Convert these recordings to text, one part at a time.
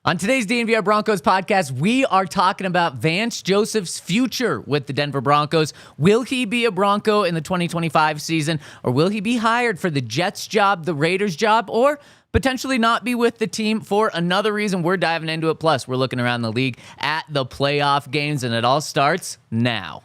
On today's DNVR Broncos podcast, we are talking about Vance Joseph's future with the Denver Broncos. Will he be a Bronco in the 2025 season, or will he be hired for the Jets job, the Raiders job, or potentially not be with the team for another reason? We're diving into it. Plus, we're looking around the league at the playoff games, and it all starts now.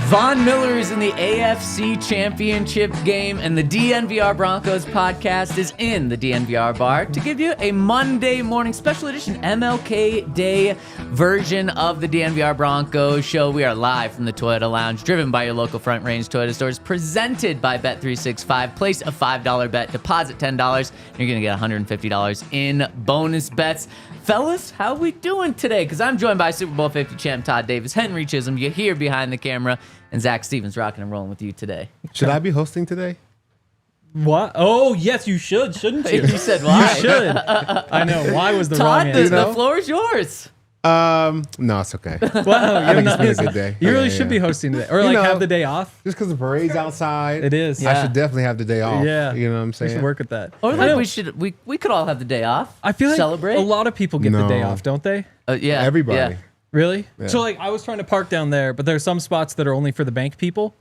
Von Miller is in the AFC Championship game, and the DNVR Broncos podcast is in the DNVR Bar to give you a Monday morning special edition MLK Day version of the DNVR Broncos show. We are live from the Toyota Lounge, driven by your local Front Range Toyota stores, presented by Bet365. Place a $5 bet, deposit $10. You're going to get $150 in bonus bets. Fellas, how we doing today? Because I'm joined by Super Bowl 50 champ Todd Davis, Henry Chisholm, you're here behind the camera, and Zach Stevens rocking and rolling with you today. Should I be hosting today? What? Oh, yes, you should, shouldn't you? You said why? You should. I know. Why was the wrong Todd, answer? the floor is yours. No, it's okay. Wow, I think it's been a good day. You really should be hosting today. Or have the day off. Just because the parade's outside. It is. I should definitely have the day off. Yeah. You know what I'm We saying? should work with that. Or like we could all have the day off. I feel like celebrate. a lot of people get the day No. off, don't they? Yeah, Everybody. Yeah. Really? Yeah. So I was trying to park down there, but there's some spots that are only for the bank people.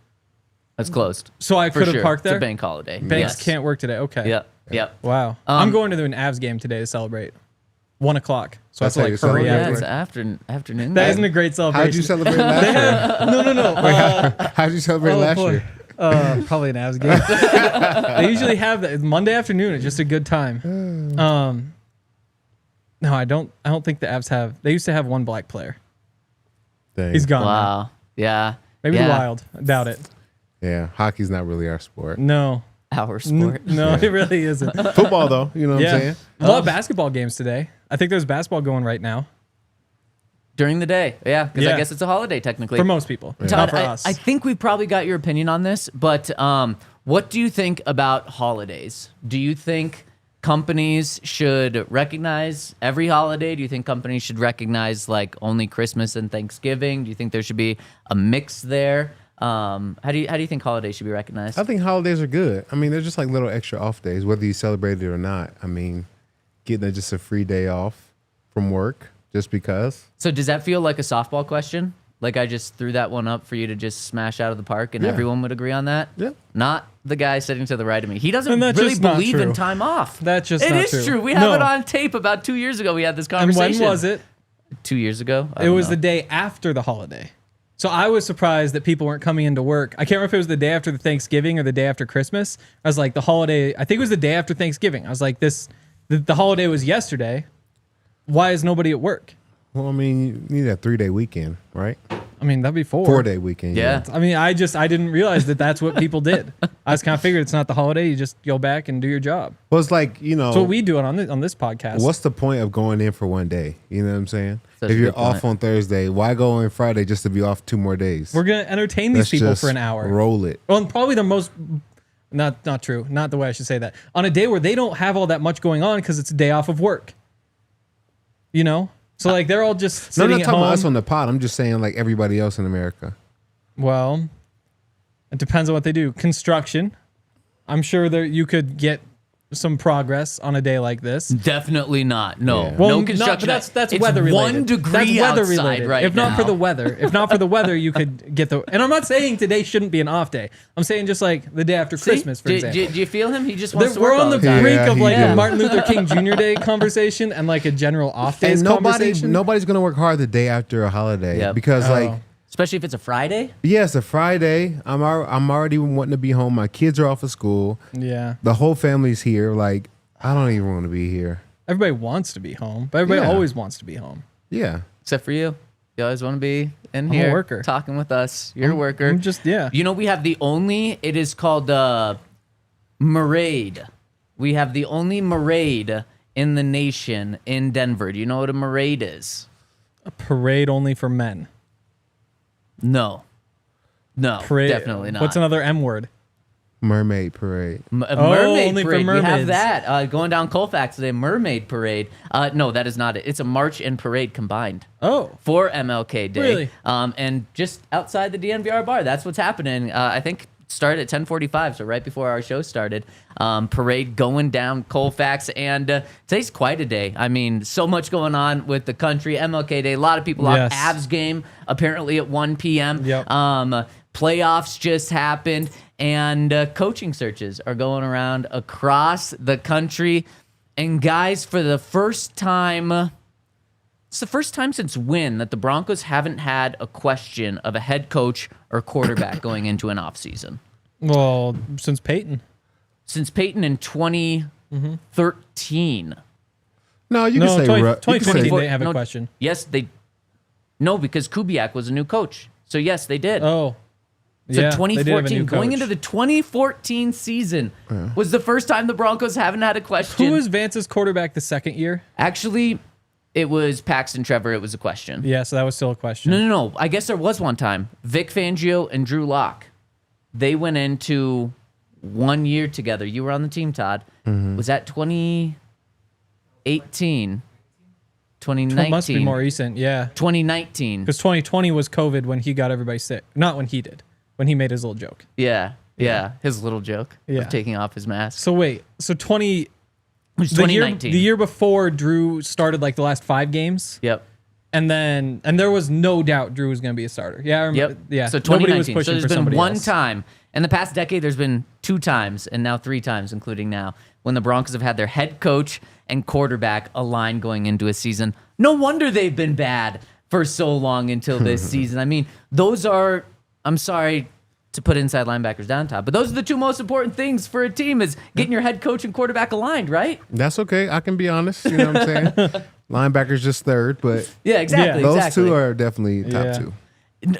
That's closed. So I For could have sure. parked there. It's a bank holiday. Banks Yes. can't work today. Okay. Yep. Wow. I'm going to an Avs game today to celebrate. 1 o'clock. So That's I how have you to hurry celebrate? Yeah, after. it's afternoon. That isn't a great celebration. How'd you celebrate last year? No. How'd you celebrate last boy. year? Probably an Avs game. They usually have that Monday afternoon. It's just a good time. No, I don't think the Avs have. They used to have one black player. Dang. He's gone. now. Wow. Yeah. Maybe yeah. the Wild. I doubt it. Yeah, hockey's not really our sport. No. Our sport. No, it really isn't. Football, though, you know what I'm saying? A lot of basketball games today. I think there's basketball going right now During the day. Yeah, because I Yeah. guess it's a holiday technically. for most people. Todd, Not for I us. think we probably got your opinion on this, but what do you think about holidays? Do you think companies should recognize every holiday? Do you think companies should recognize like only Christmas and Thanksgiving? Do you think there should be a mix there? How do you think holidays should be recognized? I think holidays are good. I mean, they're just like little extra off days, whether you celebrate it or not. I mean, getting just a free day off from work just because. So does that feel like a softball question? Like I just threw that one up for you to just smash out of the park and Yeah. everyone would agree on that? Yeah. Not the guy sitting to the right of me. He doesn't And that's really just not believe in true. time off. That's just It not is true. We have No. it on tape. About 2 years ago, we had this And conversation. when was it? 2 years ago? I It don't was know. the day after the holiday. So I was surprised that people weren't coming into work. I can't remember if it was the day after the Thanksgiving or the day after Christmas. I was like, the holiday, I think it was the day after Thanksgiving. I was like, the holiday was yesterday. Why is nobody at work? Well, I mean, you need a 3-day weekend, right? I mean, that'd be 4. 4-day weekend. Yeah. I mean, I didn't realize that that's what people did. I just kind of figured it's not the holiday. You just go back and do your job. Well, it's like, you know. That's what we do on this podcast. What's the point of going in for one day? You know what I'm saying? Such a if you're good point. off on Thursday, why go on Friday just to be off 2 more days? We're going to entertain these Let's people just for an hour. Roll it. Well, and probably the most, not true. Not the way I should say that. On a day where they don't have all that much going on because it's a day off of work. You know? So, like, they're all just No, I'm sitting not at talking home. about us on the pod. I'm just saying like everybody else in America. Well, it depends on what they do. Construction. I'm sure that you could get some progress on a day like this. Definitely not. No. Yeah. Well, no construction. That's It's weather related. 1 degree That's weather outside related. right if not now. for the weather, you could get the. And I'm not saying today shouldn't be an off day. I'm saying just like the day after See? Christmas, for do, example. do you feel him? He just wants to work We're on all the the time. brink Yeah, of like he a does. Martin Luther King Jr. Day conversation and like a general off days And conversation. nobody's gonna work hard the day after a holiday Yep. because like Especially if it's a Friday. yeah, it's a Friday. I'm already wanting to be home. My kids are off of school. Yeah. The whole family's here. Like I don't even want to be here. Everybody wants to be home, but everybody Yeah. always wants to be home. Yeah. Except for you. You always want to be in I'm a here worker. talking with us. You're a worker. I'm just, yeah. You know, we have it is called Marade. We have the only Marade in the nation in Denver. Do you know what a Marade is? A parade only for men. No. No, Parade. definitely not. What's another M word? Mermaid parade. A mermaid only for parade. We have mermaids. that. Going down Colfax today, mermaid parade. No, that is not it. It's a march and parade combined Oh. for MLK Day. Really? And just outside the DNVR bar, that's what's happening. I think started at 10:45, so right before our show started. Parade going down Colfax, and today's quite a day. I mean, so much going on with the country. MLK Day, a lot of people Yes. off. Avs game apparently at 1 p.m. Yep. Playoffs just happened, and coaching searches are going around across the country. And guys, for the first time, it's the first time since when that the Broncos haven't had a question of a head coach or quarterback going into an offseason. Well, since Peyton. Since Peyton in 2013. No, you can say 2020 say- they have a no, question. Yes, no, because Kubiak was a new coach. So yes, they did. Oh. So yeah, they did have a 2014, new going coach. into the 2014 season, was the first time the Broncos haven't had a question. Who was Vance's quarterback the second year? Actually, it was Paxton Trevor. It was a question. Yeah, so that was still a question. No. I guess there was one time. Vic Fangio and Drew Lock, they went into 1 year together. You were on the team, Todd. Was that 2018? 2019? It must be more recent, yeah. 2019. Because 2020 was COVID when he got everybody sick. Not when he did. When he made his little joke. Yeah. His little joke Yeah. of taking off his mask. So wait, so It was the 2019. year before Drew started like the last 5 games, Yep. and there was no doubt Drew was going to be a starter. Yeah, I remember, Yep. yeah. So Nobody 2019. was So pushing there's for been somebody one else. time. In the past decade, there's been 2 times, and now 3 times, including now, when the Broncos have had their head coach and quarterback aligned going into a season. No wonder they've been bad for so long until this season. I mean, those are, I'm sorry to put inside linebackers down top, but those are the 2 most important things for a team is getting your head coach and quarterback aligned, right? That's okay. I can be honest. You know what I'm saying? Linebackers just third, but Yeah, exactly. those exactly. 2 are definitely top Yeah. 2.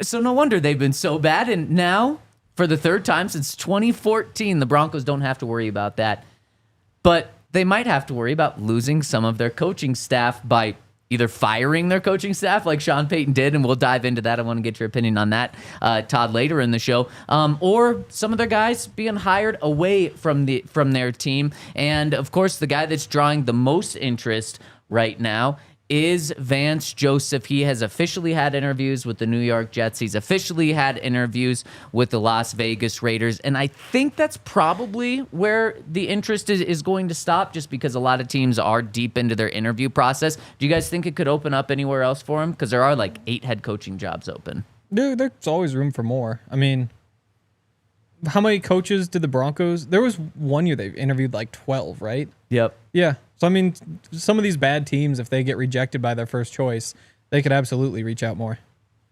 So no wonder they've been so bad. And now, for the 3rd time since 2014, the Broncos don't have to worry about that. But they might have to worry about losing some of their coaching staff by either firing their coaching staff like Sean Payton did, and we'll dive into that. I want to get your opinion on that, Todd, later in the show. Or some of their guys being hired away from their team. And, of course, the guy that's drawing the most interest right now is Vance Joseph. He has officially had interviews with the New York Jets. He's officially had interviews with the Las Vegas Raiders. And I think that's probably where the interest is going to stop, just because a lot of teams are deep into their interview process. Do you guys think it could open up anywhere else for him? Because there are like 8 head coaching jobs open. Dude, there's always room for more. I mean, how many coaches did the Broncos? There was 1 year they interviewed like 12, right? Yep. Yeah. So, I mean, some of these bad teams, if they get rejected by their first choice, they could absolutely reach out more.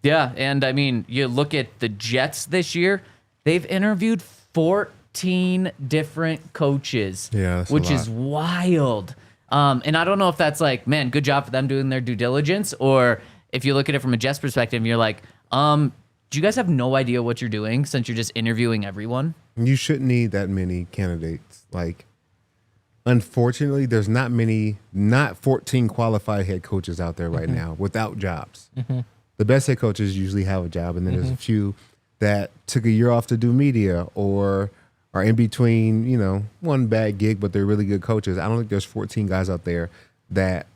Yeah, and I mean, you look at the Jets this year, they've interviewed 14 different coaches, Yeah, that's a which lot. is wild. And I don't know if that's like, man, good job for them doing their due diligence, or if you look at it from a Jets perspective, you're like, do you guys have no idea what you're doing since you're just interviewing everyone? You shouldn't need that many candidates. Like, unfortunately, there's not 14 qualified head coaches out there right now without jobs. The best head coaches usually have a job, and then there's a few that took a year off to do media or are in between, one bad gig, but they're really good coaches. I don't think there's 14 guys out there that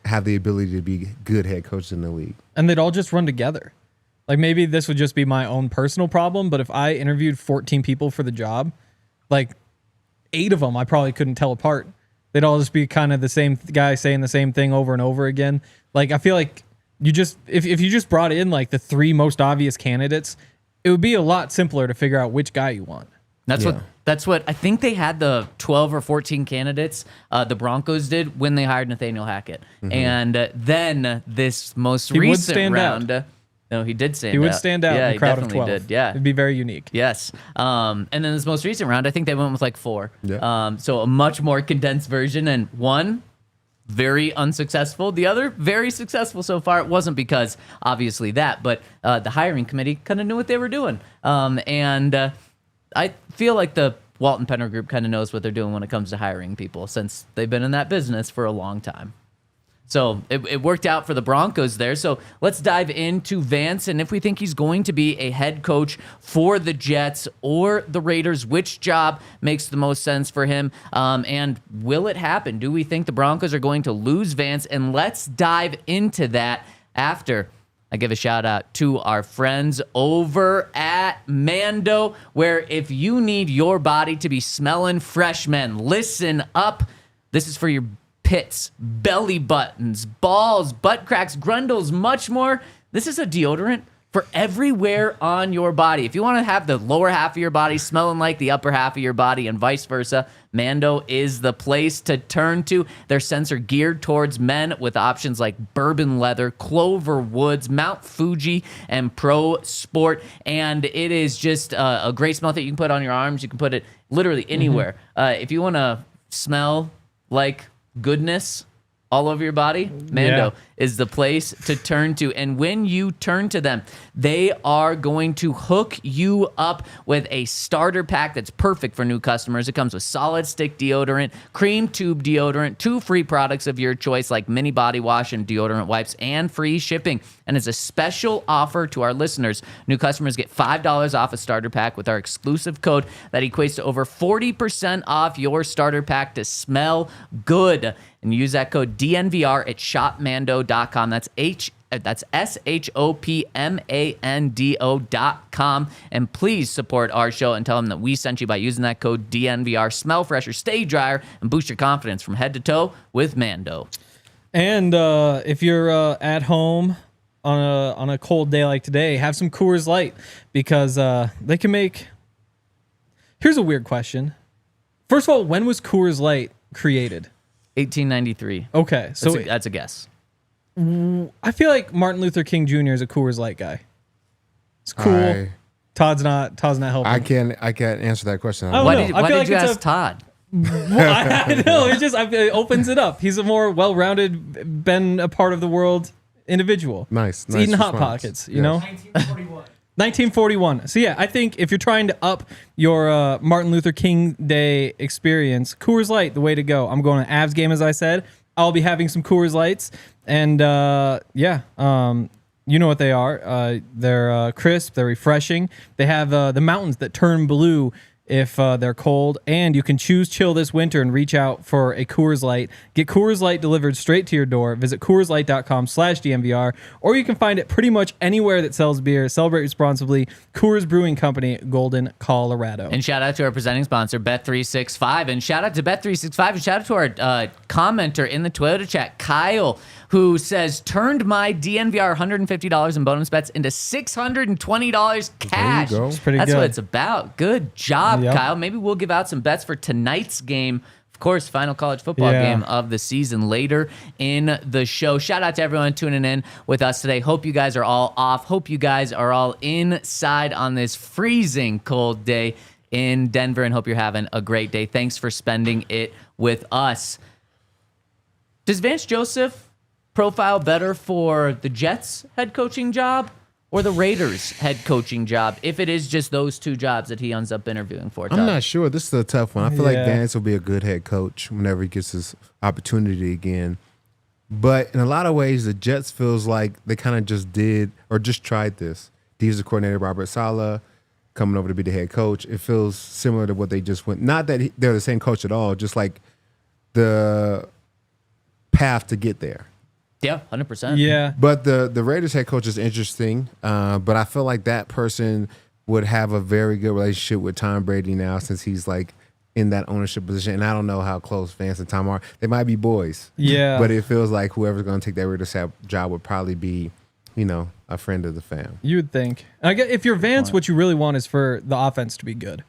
have the ability to be good head coaches in the league. And they'd all just run together. Like, maybe this would just be my own personal problem, but if I interviewed 14 people for the job, like 8 of them I probably couldn't tell apart. They'd all just be kind of the same guy saying the same thing over and over again. Like, I feel like if you just brought in like the 3 most obvious candidates, it would be a lot simpler to figure out which guy you want. That's what I think they had the 12 or 14 candidates. The Broncos did when they hired Nathaniel Hackett, and then this most recent round. No, he did stand out. He would stand out in a crowd of 12. Did. Yeah, it'd be very unique. Yes. And then this most recent round, I think they went with like 4. Yeah. So a much more condensed version, and one very unsuccessful. The other, very successful so far. It wasn't because, obviously, that, but the hiring committee kind of knew what they were doing. And I feel like the Walton Penner Group kind of knows what they're doing when it comes to hiring people, since they've been in that business for a long time. So it worked out for the Broncos there. So let's dive into Vance, and if we think he's going to be a head coach for the Jets or the Raiders, which job makes the most sense for him, and will it happen? Do we think the Broncos are going to lose Vance? And let's dive into that after I give a shout out to our friends over at Mando, where if you need your body to be smelling fresh, men, listen up. This is for your pits, belly buttons, balls, butt cracks, grundles, much more. This is a deodorant for everywhere on your body. If you want to have the lower half of your body smelling like the upper half of your body and vice versa, Mando is the place to turn to. Their scents are geared towards men with options like bourbon leather, clover woods, Mount Fuji, and Pro Sport. And it is just a great smell that you can put on your arms. You can put it literally anywhere. If you want to smell like goodness all over your body, Mando is the place to turn to. And when you turn to them, they are going to hook you up with a starter pack that's perfect for new customers. It comes with solid stick deodorant, cream tube deodorant, 2 free products of your choice like mini body wash and deodorant wipes, and free shipping. And as a special offer to our listeners, new customers get $5 off a starter pack with our exclusive code that equates to over 40% off your starter pack to smell good. And use that code DNVR at shopmando.com. That's SHOPMANDO.com. And please support our show and tell them that we sent you by using that code DNVR. Smell fresher, stay drier, and boost your confidence from head to toe with Mando. And if you're at home on a cold day like today, have some Coors Light, because they can make... Here's a weird question. First of all, when was Coors Light created? 1893. Okay, so That's a guess. I feel like Martin Luther King Jr. is a Coors Light guy. It's cool. Todd's not helping. I can't answer that question. I Why don't know. did I feel you like it's ask Todd? Well, I know. It opens it up. He's a more well-rounded, been a part of the world individual. Nice. He's eating Hot response. Pockets, you know? 1941. So yeah, I think if you're trying to up your Martin Luther King Day experience, Coors Light, the way to go. I'm going to Avs game, as I said. I'll be having some Coors Lights, and you know what they are. They're crisp, they're refreshing. They have the mountains that turn blue if they're cold, and you can choose chill this winter and reach out for a Coors Light. Get Coors Light delivered straight to your door. Visit CoorsLight.com/DNVR, or you can find it pretty much anywhere that sells beer. Celebrate responsibly. Coors Brewing Company, Golden, Colorado. And shout out to our presenting sponsor, Bet365, and shout out to Bet365, and shout out to our commenter in the Toyota chat, Kyle, who says, turned my DNVR $150 in bonus bets into $620 cash. There you go. It's pretty That's good. what it's about. Good job, Yep. Kyle. Maybe we'll give out some bets for tonight's game. Of course, final college football game of the season later in the show. Shout out to everyone tuning in with us today. Hope you guys are all off. Hope you guys are all inside on this freezing cold day in Denver, and hope you're having a great day. Thanks for spending it with us. Does Vance Joseph profile better for the Jets head coaching job or the Raiders head coaching job, if it is just those two jobs that he ends up interviewing for? Todd? I'm not sure. This is a tough one. I feel like Yeah. Vance will be a good head coach whenever he gets his opportunity again. But in a lot of ways, the Jets feels like they kind of just did or just tried this. Defensive coordinator Robert Saleh coming over to be the head coach. It feels similar to what they just went. Not that they're the same coach at all, just like the path to get there. Yeah, 100%. Yeah. But the Raiders head coach is interesting, but I feel like that person would have a very good relationship with Tom Brady now, since he's like in that ownership position. And I don't know how close Vance and Tom are. They might be boys. Yeah. But it feels like whoever's going to take that Raiders job would probably be, a friend of the fam. You would think. I guess if you're Vance, what you really want is for the offense to be good,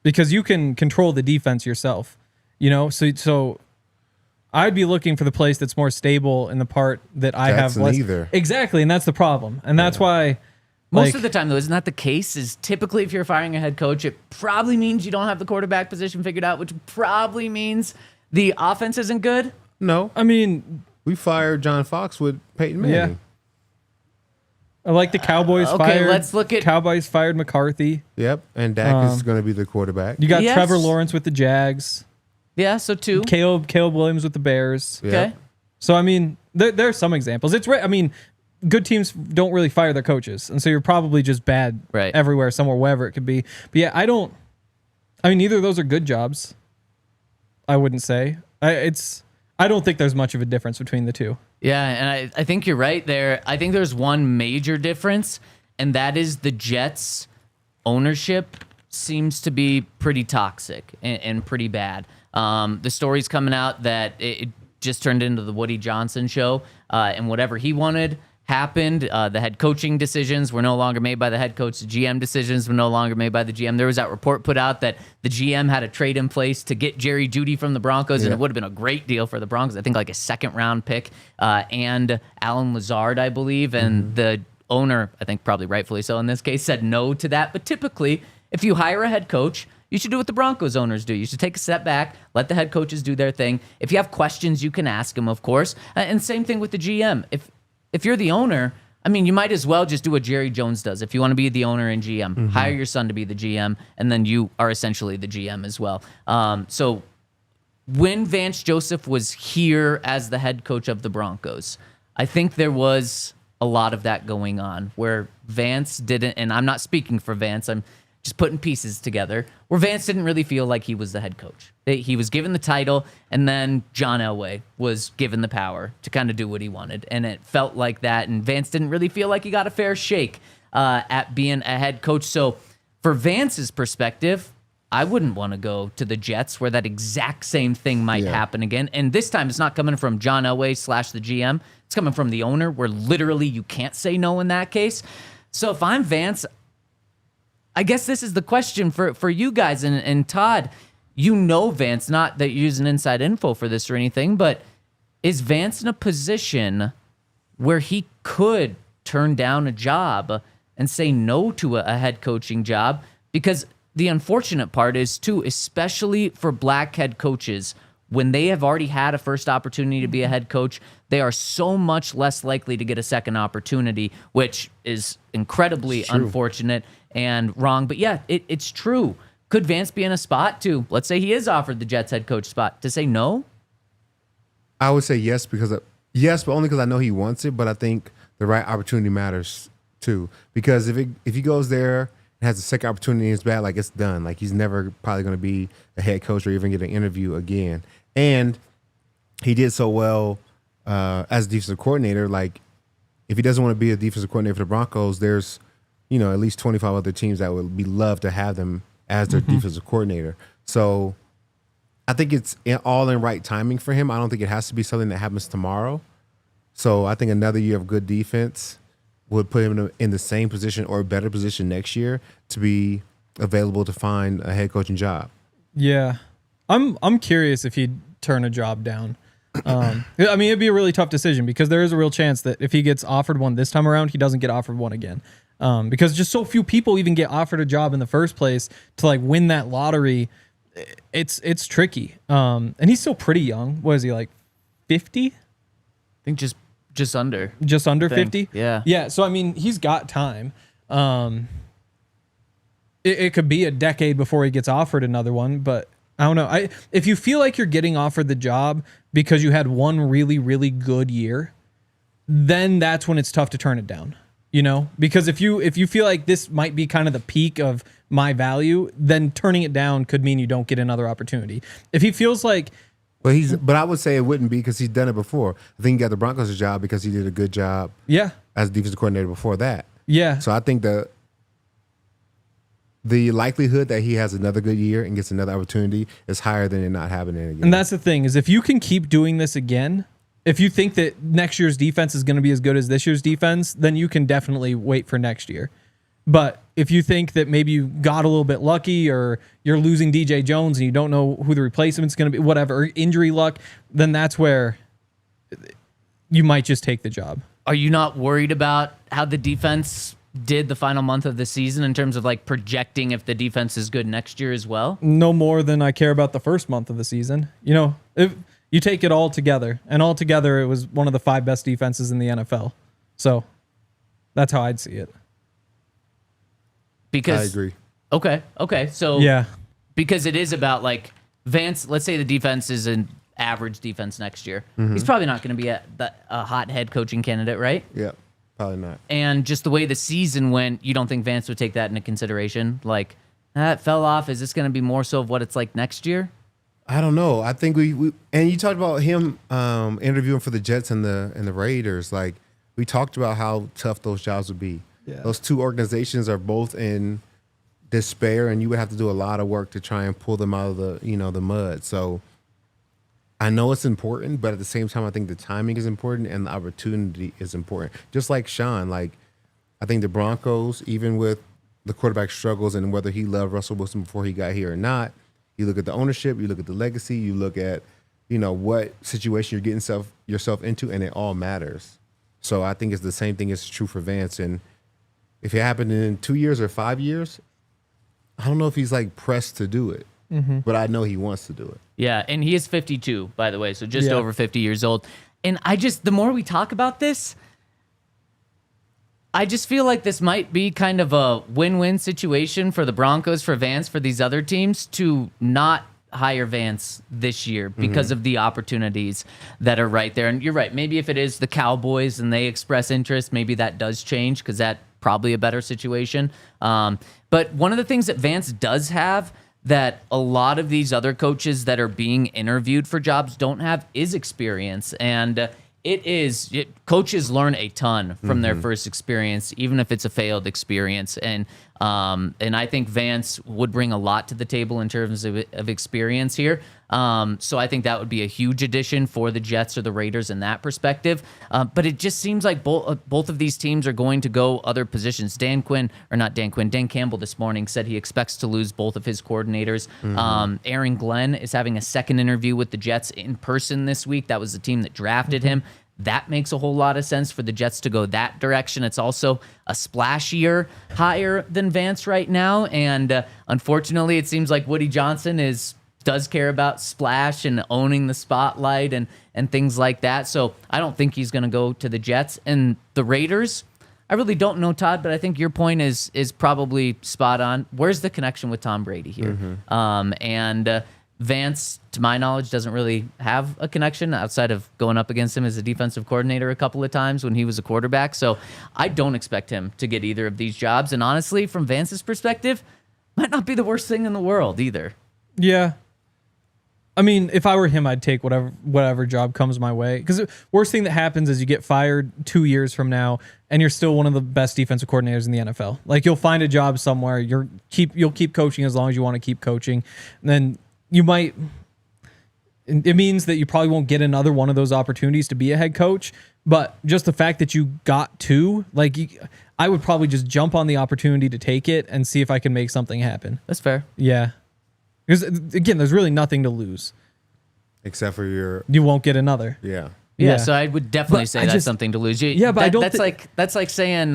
because you can control the defense yourself. So I'd be looking for the place that's more stable in the part that I That's have less. neither. Exactly, and that's the problem, and that's why. Most of the time, though, isn't that the case? Is typically if you're firing a head coach, it probably means you don't have the quarterback position figured out, which probably means the offense isn't good. No, I mean, we fired John Fox with Peyton Manning. yeah. I like the Cowboys Okay, fired. let's look at- Cowboys fired McCarthy. Yep, and Dak is going to be the quarterback. You got Yes. Trevor Lawrence with the Jags. Yeah, so 2. Caleb Williams with the Bears. Yep. Okay. So I mean, there are some examples. I mean, good teams don't really fire their coaches, and so you're probably just bad Right. everywhere, somewhere, wherever it could be. But yeah, I mean, neither of those are good jobs. I wouldn't say. I don't think there's much of a difference between the two. Yeah, and I think you're right there. I think there's one major difference, and that is the Jets' ownership seems to be pretty toxic and pretty bad. The story's coming out that it just turned into the Woody Johnson show, and whatever he wanted happened. The head coaching decisions were no longer made by the head coach. The GM decisions were no longer made by the GM. There was that report put out that the GM had a trade in place to get Jerry Jeudy from the Broncos, and it would have been a great deal for the Broncos. I think like a second-round pick and Alan Lazard, I believe, and the owner, I think probably rightfully so in this case, said no to that. But typically, if you hire a head coach, you should do what the Broncos owners do. You should take a step back, let the head coaches do their thing. If you have questions, you can ask them, of course. And same thing with the GM. If you're the owner, I mean, you might as well just do what Jerry Jones does. If you want to be the owner and GM, hire your son to be the GM, and then you are essentially the GM as well. So when Vance Joseph was here as the head coach of the Broncos, I think there was a lot of that going on where Vance didn't, and I'm not speaking for Vance, I'm just putting pieces together, where Vance didn't really feel like he was the head coach. He was given the title, and then John Elway was given the power to kind of do what he wanted, and it felt like that, and Vance didn't really feel like he got a fair shake at being a head coach. So for Vance's perspective, I wouldn't want to go to the Jets where that exact same thing might happen again, and this time it's not coming from John Elway / the GM. It's coming from the owner, where literally you can't say no in that case. So if I'm Vance, I guess this is the question for you guys, and Todd, you know Vance, not that you're using inside info for this or anything, but is Vance in a position where he could turn down a job and say no to a head coaching job? Because the unfortunate part is, too, especially for black head coaches, when they have already had a first opportunity to be a head coach, they are so much less likely to get a second opportunity, which is incredibly unfortunate and wrong. But yeah, it's true. Could Vance be in a spot to, let's say he is offered the Jets head coach spot, to say no? I would say yes, but only because I know he wants it. But I think the right opportunity matters too, because if he goes there and has a second opportunity and it's bad, like, it's done. Like, he's never probably going to be a head coach or even get an interview again. And he did so well as a defensive coordinator. Like, if he doesn't want to be a defensive coordinator for the Broncos, there's at least 25 other teams that would be love to have them as their defensive coordinator. So I think it's all in right timing for him. I don't think it has to be something that happens tomorrow. So I think another year of good defense would put him in the same position or a better position next year to be available to find a head coaching job. Yeah. I'm curious if he'd turn a job down. I mean, it'd be a really tough decision, because there is a real chance that if he gets offered one this time around, he doesn't get offered one again. Because just so few people even get offered a job in the first place to like win that lottery. It's tricky. And he's still pretty young. What is he, like 50? I think just under. Just under 50? Yeah. Yeah. So I mean, he's got time. It could be a decade before he gets offered another one, but I don't know. If you feel like you're getting offered the job because you had one really, really good year, then that's when it's tough to turn it down. Because if you feel like this might be kind of the peak of my value, then turning it down could mean you don't get another opportunity. If he feels like, but I would say it wouldn't be, because he's done it before. I think he got the Broncos a job because he did a good job. Yeah. As a defensive coordinator before that. Yeah. So I think the likelihood that he has another good year and gets another opportunity is higher than it not happening again. And that's the thing, is if you can keep doing this again, if you think that next year's defense is going to be as good as this year's defense, then you can definitely wait for next year. But if you think that maybe you got a little bit lucky, or you're losing DJ Jones and you don't know who the replacement's going to be, whatever, or injury luck, then that's where you might just take the job. Are you not worried about how the defense did the final month of the season in terms of like projecting if the defense is good next year as well? No more than I care about the first month of the season. You take it all together, and all together it was one of the 5 best defenses in the NFL. So that's how I'd see it. Because I agree. Okay. So Yeah. because it is about like Vance, let's say the defense is an average defense next year. He's probably not going to be a hot head coaching candidate, right? Yeah, probably not. And just the way the season went, you don't think Vance would take that into consideration? Like, that fell off. Is this going to be more so of what it's like next year? I don't know. I think we and you talked about him interviewing for the Jets and the Raiders. Like, we talked about how tough those jobs would be. Yeah. Those two organizations are both in despair, and you would have to do a lot of work to try and pull them out of the mud. So I know it's important, but at the same time, I think the timing is important and the opportunity is important. Just like Sean, like, I think the Broncos, even with the quarterback struggles and whether he loved Russell Wilson before he got here or not, you look at the ownership, you look at the legacy, you look at, what situation you're getting yourself into, and it all matters. So I think it's the same thing is true for Vance. And if it happened in 2 years or 5 years, I don't know if he's like pressed to do it, but I know he wants to do it. Yeah, and he is 52, by the way, so just Yeah. over 50 years old. And the more we talk about this, I just feel like this might be kind of a win-win situation for the Broncos, for Vance, for these other teams to not hire Vance this year because of the opportunities that are right there. And you're right, maybe if it is the Cowboys and they express interest, maybe that does change because that's probably a better situation. But one of the things that Vance does have that a lot of these other coaches that are being interviewed for jobs don't have is experience. And coaches learn a ton from their first experience, even if it's a failed experience. And I think Vance would bring a lot to the table in terms of experience here. So I think that would be a huge addition for the Jets or the Raiders in that perspective. But it just seems like both of these teams are going to go other positions. Dan Campbell this morning said he expects to lose both of his coordinators. Aaron Glenn is having a second interview with the Jets in person this week. That was the team that drafted him. That makes a whole lot of sense for the Jets to go that direction. It's also a splashier hire than Vance right now. And unfortunately, it seems like Woody Johnson does care about splash and owning the spotlight and things like that. So I don't think he's going to go to the Jets. And the Raiders, I really don't know, Todd, but I think your point is probably spot on. Where's the connection with Tom Brady here? Vance, to my knowledge, doesn't really have a connection outside of going up against him as a defensive coordinator a couple of times when he was a quarterback. So I don't expect him to get either of these jobs. And honestly, from Vance's perspective, might not be the worst thing in the world either. Yeah. I mean, if I were him, I'd take whatever job comes my way. Because the worst thing that happens is you get fired 2 years from now, and you're still one of the best defensive coordinators in the NFL. Like, you'll find a job somewhere. You'll keep coaching as long as you want to keep coaching. And then you might. It means that you probably won't get another one of those opportunities to be a head coach. But just the fact that you got two, I would probably just jump on the opportunity to take it and see if I can make something happen. That's fair. Yeah. Because, again, there's really nothing to lose. Except for you won't get another. Yeah. Yeah, so I would definitely say that's something to lose. But I don't. That's like saying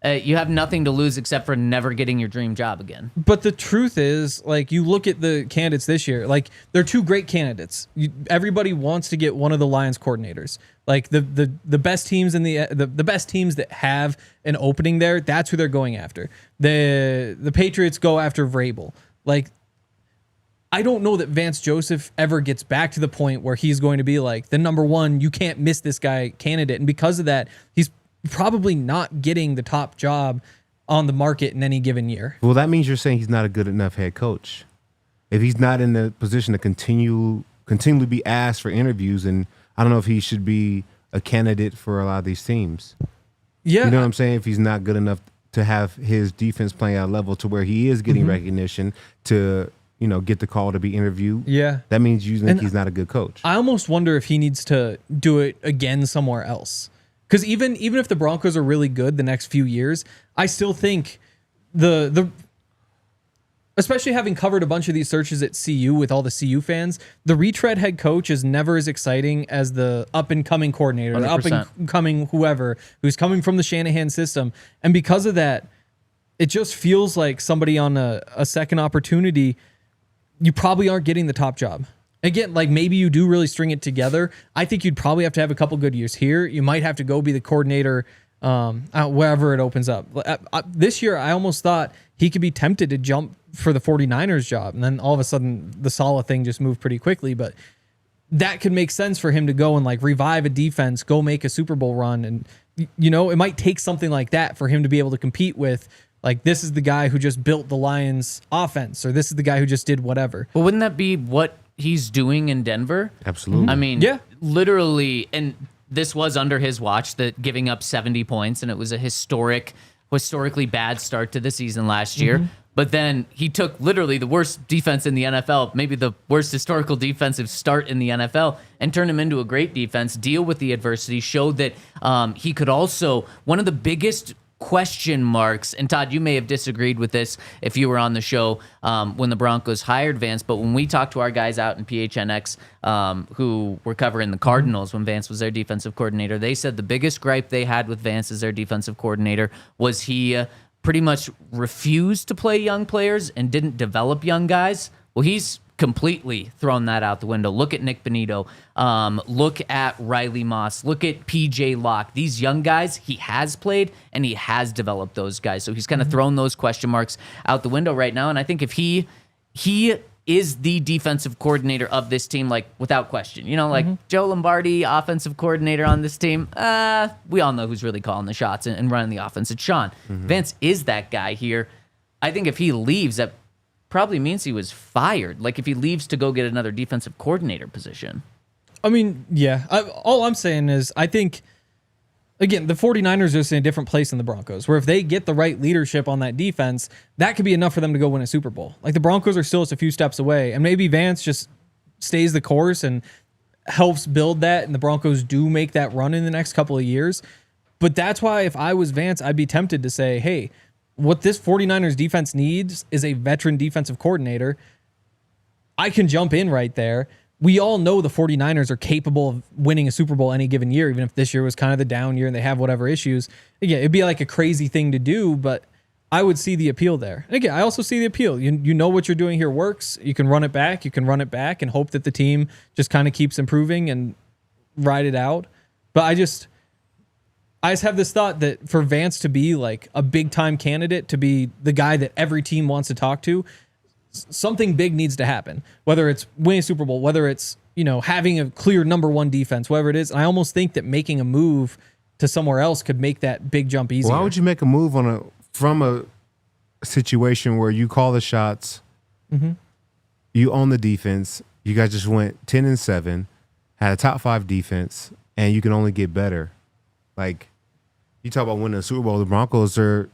you have nothing to lose except for never getting your dream job again. But the truth is, you look at the candidates this year. They're two great candidates. Everybody wants to get one of the Lions coordinators. The best teams in the best teams that have an opening there. That's who they're going after. The Patriots go after Vrabel. I don't know that Vance Joseph ever gets back to the point where he's going to be the number one, you can't miss this guy candidate. And because of that, he's probably not getting the top job on the market in any given year. Well, that means you're saying he's not a good enough head coach. If he's not in the position to continually be asked for interviews, and I don't know if he should be a candidate for a lot of these teams. Yeah. You know what I'm saying? If he's not good enough to have his defense playing at a level to where he is getting recognition to get the call to be interviewed. Yeah. That means you think he's not a good coach. I almost wonder if he needs to do it again somewhere else. Because even if the Broncos are really good the next few years, I still think especially having covered a bunch of these searches at CU with all the CU fans, the retread head coach is never as exciting as the up-and-coming coordinator, 100%. the up-and-coming whoever who's coming from the Shanahan system. And because of that, it just feels like somebody on a second opportunity, you probably aren't getting the top job. Again, like maybe you do really string it together. I think you'd probably have to have a couple good years here. You might have to go be the coordinator wherever it opens up. This year, I almost thought he could be tempted to jump for the 49ers job. And then all of a sudden, the Saleh thing just moved pretty quickly. But that could make sense for him to go and like revive a defense, go make a Super Bowl run. And, you know, it might take something like that for him to be able to compete with, like, this is the guy who just built the Lions offense, or this is the guy who just did whatever. Well, wouldn't that be what he's doing in Denver? Absolutely. I mean, Yeah. literally, and this was under his watch, that giving up 70 points, and it was a historically bad start to the season last year. But then he took literally the worst defense in the NFL, maybe the worst historical defensive start in the NFL, and turned him into a great defense, deal with the adversity, showed that he could also, one of the biggest question marks, and Todd, you may have disagreed with this if you were on the show when the Broncos hired Vance, but when we talked to our guys out in PHNX who were covering the Cardinals when Vance was their defensive coordinator, they said the biggest gripe they had with Vance as their defensive coordinator was he pretty much refused to play young players and didn't develop young guys. Well, he's completely thrown that out the window. Look at Nick Benito. Look at Riley Moss. Look at PJ Locke. These young guys, he has played and he has developed those guys. So he's kind of thrown those question marks out the window right now. And I think if he is the defensive coordinator of this team, like without question, you know, like Joe Lombardi, offensive coordinator on this team, we all know who's really calling the shots and running the offense. It's Sean. Vance is that guy here. I think if he leaves, that probably means he was fired. Like if he leaves to go get another defensive coordinator position. I mean, yeah. All I'm saying is I think, again, the 49ers are just in a different place than the Broncos, where if they get the right leadership on that defense, that could be enough for them to go win a Super Bowl. Like the Broncos are still just a few steps away, and maybe Vance just stays the course and helps build that, and the Broncos do make that run in the next couple of years. But that's why if I was Vance, I'd be tempted to say, hey, what this 49ers defense needs is a veteran defensive coordinator. I can jump in right there. We all know the 49ers are capable of winning a Super Bowl any given year, even if this year was kind of the down year and they have whatever issues. Again, it'd be like a crazy thing to do, but I would see the appeal there. And again, I also see the appeal. You know what you're doing here works. You can run it back. You can run it back and hope that the team just kind of keeps improving and ride it out. But I just have this thought that for Vance to be like a big-time candidate, to be the guy that every team wants to talk to, something big needs to happen, whether it's winning a Super Bowl, whether it's, you know, having a clear number one defense, whatever it is. And I almost think that making a move to somewhere else could make that big jump easier. Why would you make a move from a situation where you call the shots, you own the defense, you guys just went 10-7, had a top 5 defense, and you can only get better? Like, you talk about winning a Super Bowl, the Broncos are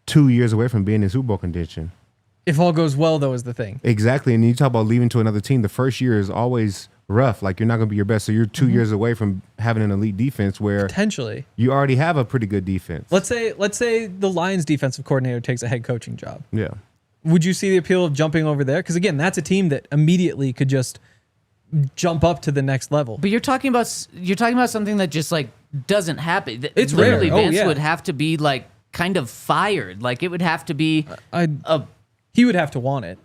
2 years away from being in Super Bowl contention. If all goes well, though, is the thing. Exactly. And you talk about leaving to another team, the first year is always rough. Like, you're not going to be your best. So you're 2 years away from having an elite defense where Potentially you already have a pretty good defense. Let's say the Lions defensive coordinator takes a head coaching job. Yeah. Would you see the appeal of jumping over there? Because again, that's a team that immediately could just jump up to the next level. But you're talking about something that just like doesn't happen. It's literally rare. Vance would have to be like kind of fired. Like it would have to be he would have to want it.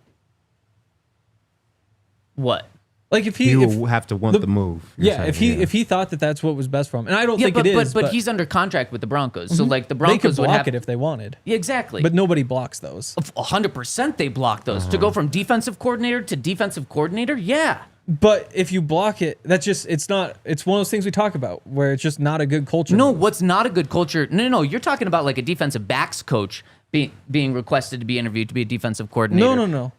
What? Like if he will have to want the move. Yeah, if he thought that that's what was best for him, and I don't think it is. But he's under contract with the Broncos, so like the they Broncos could would block have it if they wanted. Yeah, exactly. But nobody blocks those. 100% they block those to go from defensive coordinator to defensive coordinator. Yeah. But if you block it, that's just it's one of those things we talk about where it's just not a good culture. No, what's not a good culture? No, you're talking about like a defensive backs coach being requested to be interviewed to be a defensive coordinator.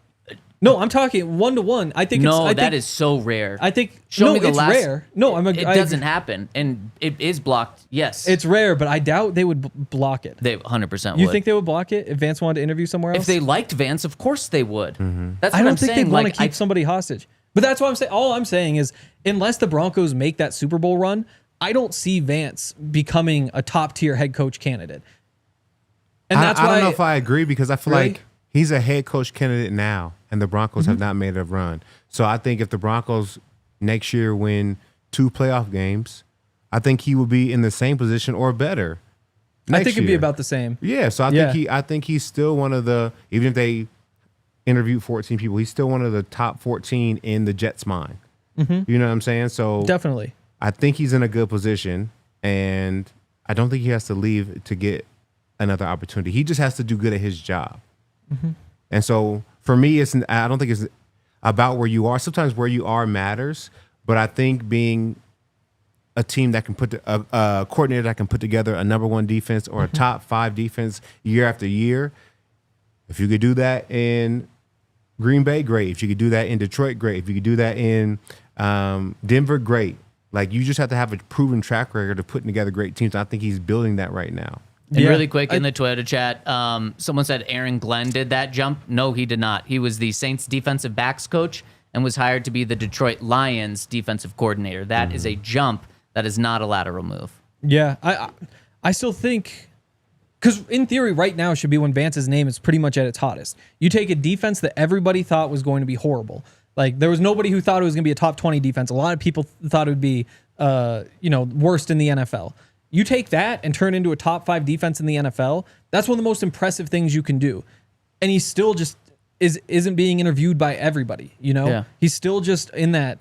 No, I'm talking 1-to-1. I think that is so rare. I think it's rare. No, it doesn't happen, and it is blocked. Yes, it's rare, but I doubt they would block it. They 100% would. You think they would block it if Vance wanted to interview somewhere else? If they liked Vance, of course they would. That's what I don't I'm think saying. they'd want to keep somebody hostage. But that's what I'm saying. All I'm saying is, unless the Broncos make that Super Bowl run, I don't see Vance becoming a top tier head coach candidate. And that's why I don't know if I agree, because I feel Really? like he's a head coach candidate now, and the Broncos have not made a run. So I think if the Broncos next year win 2 playoff games, I think he will be in the same position or better. I think it'd be about the same. Yeah, so I think he's still one of the, even if they interviewed 14 people. He's still one of the top 14 in the Jets' mind. You know what I'm saying? So Definitely. I think he's in a good position, and I don't think he has to leave to get another opportunity. He just has to do good at his job. And so for me, I don't think it's about where you are. Sometimes where you are matters, but I think being a team that can a coordinator that can put together a number one defense or a top 5 defense year after year, if you could do that in Green Bay, great. If you could do that in Detroit, great. If you could do that in Denver, great. Like, you just have to have a proven track record of putting together great teams. I think he's building that right now. And really quick in the Twitter chat, someone said Aaron Glenn did that jump. No, he did not. He was the Saints defensive backs coach and was hired to be the Detroit Lions defensive coordinator. That is a jump. That is not a lateral move. Yeah, I still think, because in theory right now should be when Vance's name is pretty much at its hottest. You take a defense that everybody thought was going to be horrible. Like, there was nobody who thought it was going to be a top 20 defense. A lot of people thought it would be, worst in the NFL. You take that and turn it into a top 5 defense in the NFL. That's one of the most impressive things you can do. And he still just isn't being interviewed by everybody. Yeah. He's still just in that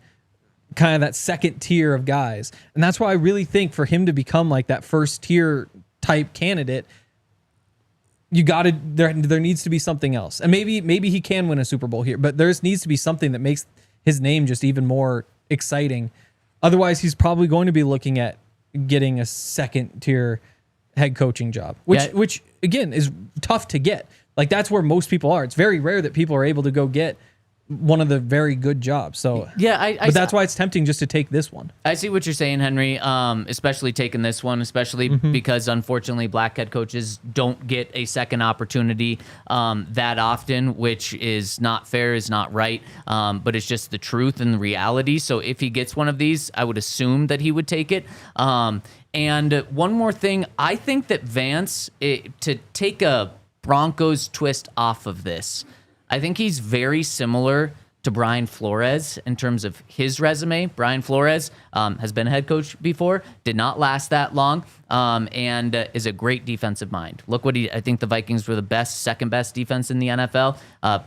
kind of that second tier of guys. And that's why I really think for him to become like that first tier type candidate, there needs to be something else. And maybe he can win a Super Bowl here, but there needs to be something that makes his name just even more exciting. Otherwise, he's probably going to be looking at getting a second tier head coaching job, which again is tough to get. Like, that's where most people are. It's very rare that people are able to go get one of the very good jobs. So but that's why it's tempting just to take this one. I see what you're saying, Henry. Especially taking this one, especially because unfortunately black head coaches don't get a second opportunity that often, which is not fair, is not right. But it's just the truth and the reality. So if he gets one of these, I would assume that he would take it. And one more thing, I think that Vance, to take a Broncos twist off of this, I think he's very similar to Brian Flores in terms of his resume. Brian Flores has been a head coach before, did not last that long, and is a great defensive mind. Look what I think the Vikings were the second best defense in the NFL.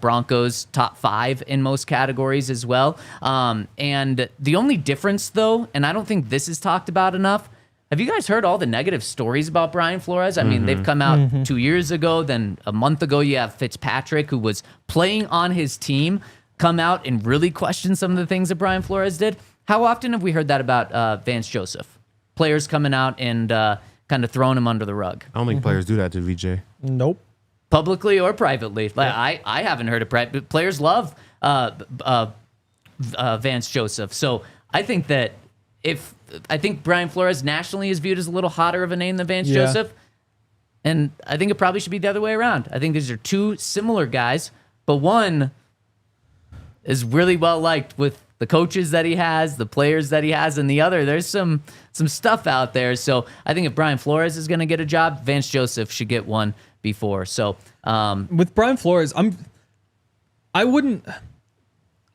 Broncos top 5 in most categories as well. And the only difference, though, and I don't think this is talked about enough, have you guys heard all the negative stories about Brian Flores? I mean, they've come out 2 years ago. Then a month ago, you have Fitzpatrick, who was playing on his team, come out and really question some of the things that Brian Flores did. How often have we heard that about Vance Joseph? Players coming out and kind of throwing him under the rug. I don't think players do that to VJ. Nope. Publicly or privately. Like, I haven't heard it. Players love Vance Joseph. So I think that I think Brian Flores nationally is viewed as a little hotter of a name than Vance Joseph. And I think it probably should be the other way around. I think these are two similar guys, but one is really well liked with the coaches that he has, the players that he has, and the other, there's some stuff out there. So I think if Brian Flores is going to get a job, Vance Joseph should get one before. So with Brian Flores,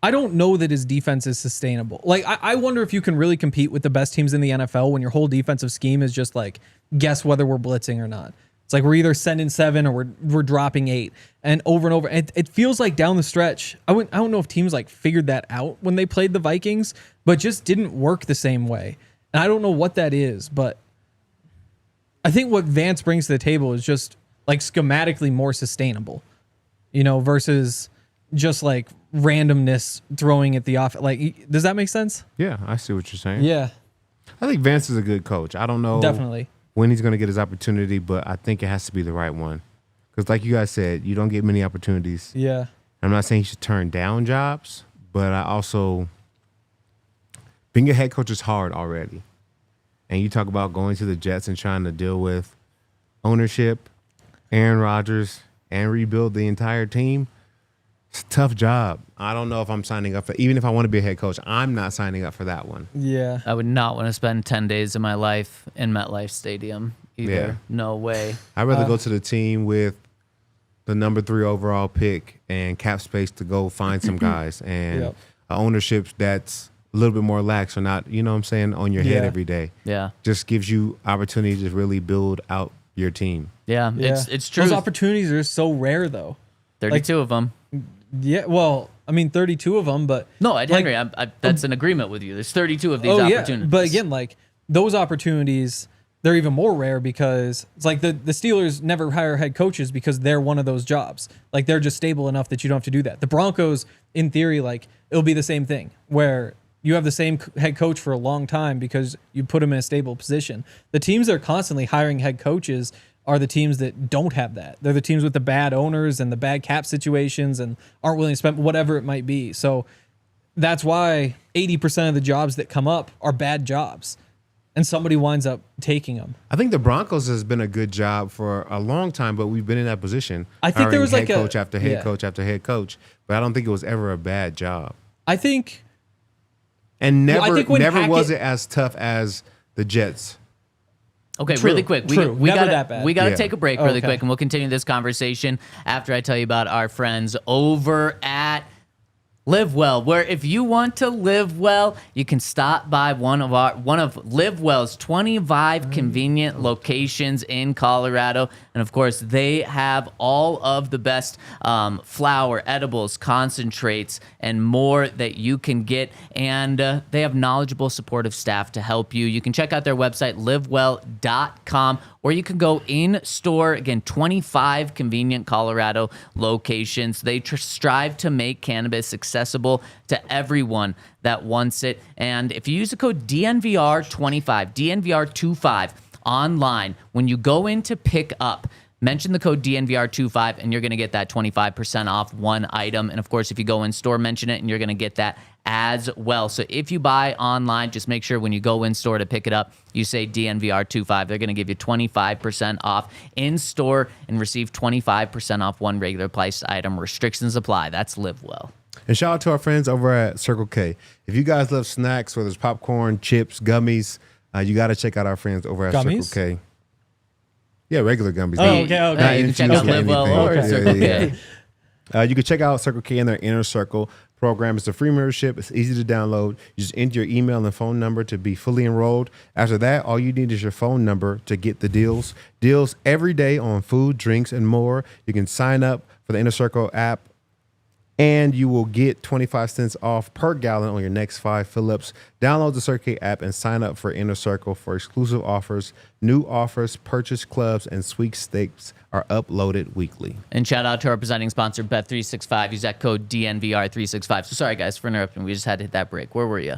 I don't know that his defense is sustainable. Like, I wonder if you can really compete with the best teams in the NFL when your whole defensive scheme is just like, guess whether we're blitzing or not. It's like we're either sending 7 or we're dropping 8, and over and over. And it feels like down the stretch, I don't know if teams like figured that out when they played the Vikings, but just didn't work the same way. And I don't know what that is, but I think what Vance brings to the table is just like schematically more sustainable, versus just like randomness throwing at the off. Like, does that make sense? Yeah, I see what you're saying. Yeah. I think Vance is a good coach. I don't know Definitely when he's going to get his opportunity, but I think it has to be the right one. Because like you guys said, you don't get many opportunities. Yeah. I'm not saying he should turn down jobs, but I also, being a head coach is hard already. And you talk about going to the Jets and trying to deal with ownership, Aaron Rodgers, and rebuild the entire team. It's a tough job. I don't know if I'm signing up for, even if I want to be a head coach, I'm not signing up for that one. Yeah. I would not want to spend 10 days of my life in MetLife Stadium either. Yeah. No way. I'd rather go to the team with the number 3 overall pick and cap space to go find some guys and ownership that's a little bit more lax or not, you know what I'm saying, on your head every day. Yeah. Just gives you opportunity to really build out your team. Yeah. It's true. Those opportunities are so rare, though. 32 of them. Yeah, well, I mean, 32 of them, but No, Henry, that's an agreement with you. There's 32 of these opportunities. Yeah, but again, like those opportunities, they're even more rare because it's like the Steelers never hire head coaches because they're one of those jobs. Like they're just stable enough that you don't have to do that. The Broncos, in theory, like it'll be the same thing where you have the same head coach for a long time because you put them in a stable position. The teams that are constantly hiring head coaches are the teams that don't have that. They're the teams with the bad owners and the bad cap situations and aren't willing to spend whatever it might be. So that's why 80% of the jobs that come up are bad jobs. And somebody winds up taking them. I think the Broncos has been a good job for a long time, but we've been in that position. I think there was head like coach after head coach after head coach, but I don't think it was ever a bad job. I think, and never Hackett, was it as tough as the Jets. Okay, True, really quick. true. We Never gotta, that bad. We got to Yeah. take a break really Okay. quick, and we'll continue this conversation after I tell you about our friends over at Live Well, where if you want to live well, you can stop by one of Live Well's 25 convenient locations in Colorado, and of course, they have all of the best flour, edibles, concentrates, and more that you can get, and they have knowledgeable, supportive staff to help you. You can check out their website, livewell.com, or you can go in store. Again, 25 convenient Colorado locations. They strive to make cannabis accessible to everyone that wants it. And if you use the code DNVR25, DNVR25 online, when you go in to pick up, mention the code DNVR25 and you're going to get that 25% off one item. And of course, if you go in store, mention it and you're going to get that as well. So if you buy online, just make sure when you go in store to pick it up, you say DNVR25. They're going to give you 25% off in store and receive 25% off one regular priced item. Restrictions apply. That's Live Well. And shout out to our friends over at Circle K. If you guys love snacks, whether it's popcorn, chips, gummies, you got to check out our friends over at Gummies? Circle K. Yeah, regular gummies. Oh, not- okay. not You can check infused out with Live Well anything. or Yeah, Circle yeah, K. yeah. You can check out Circle K in their Inner Circle program. It's a free membership. It's easy to download. You just enter your email and phone number to be fully enrolled. After that, all you need is your phone number to get the deals. Deals every day on food, drinks, and more. You can sign up for the Inner Circle app, and you will get 25 cents off per gallon on your next 5 fill-ups. Download the Circle K app and sign up for Inner Circle for exclusive offers. New offers, purchase clubs, and sweepstakes are uploaded weekly. And shout out to our presenting sponsor, Bet365. Use that code DNVR365. So sorry, guys, for interrupting. We just had to hit that break. Where were you?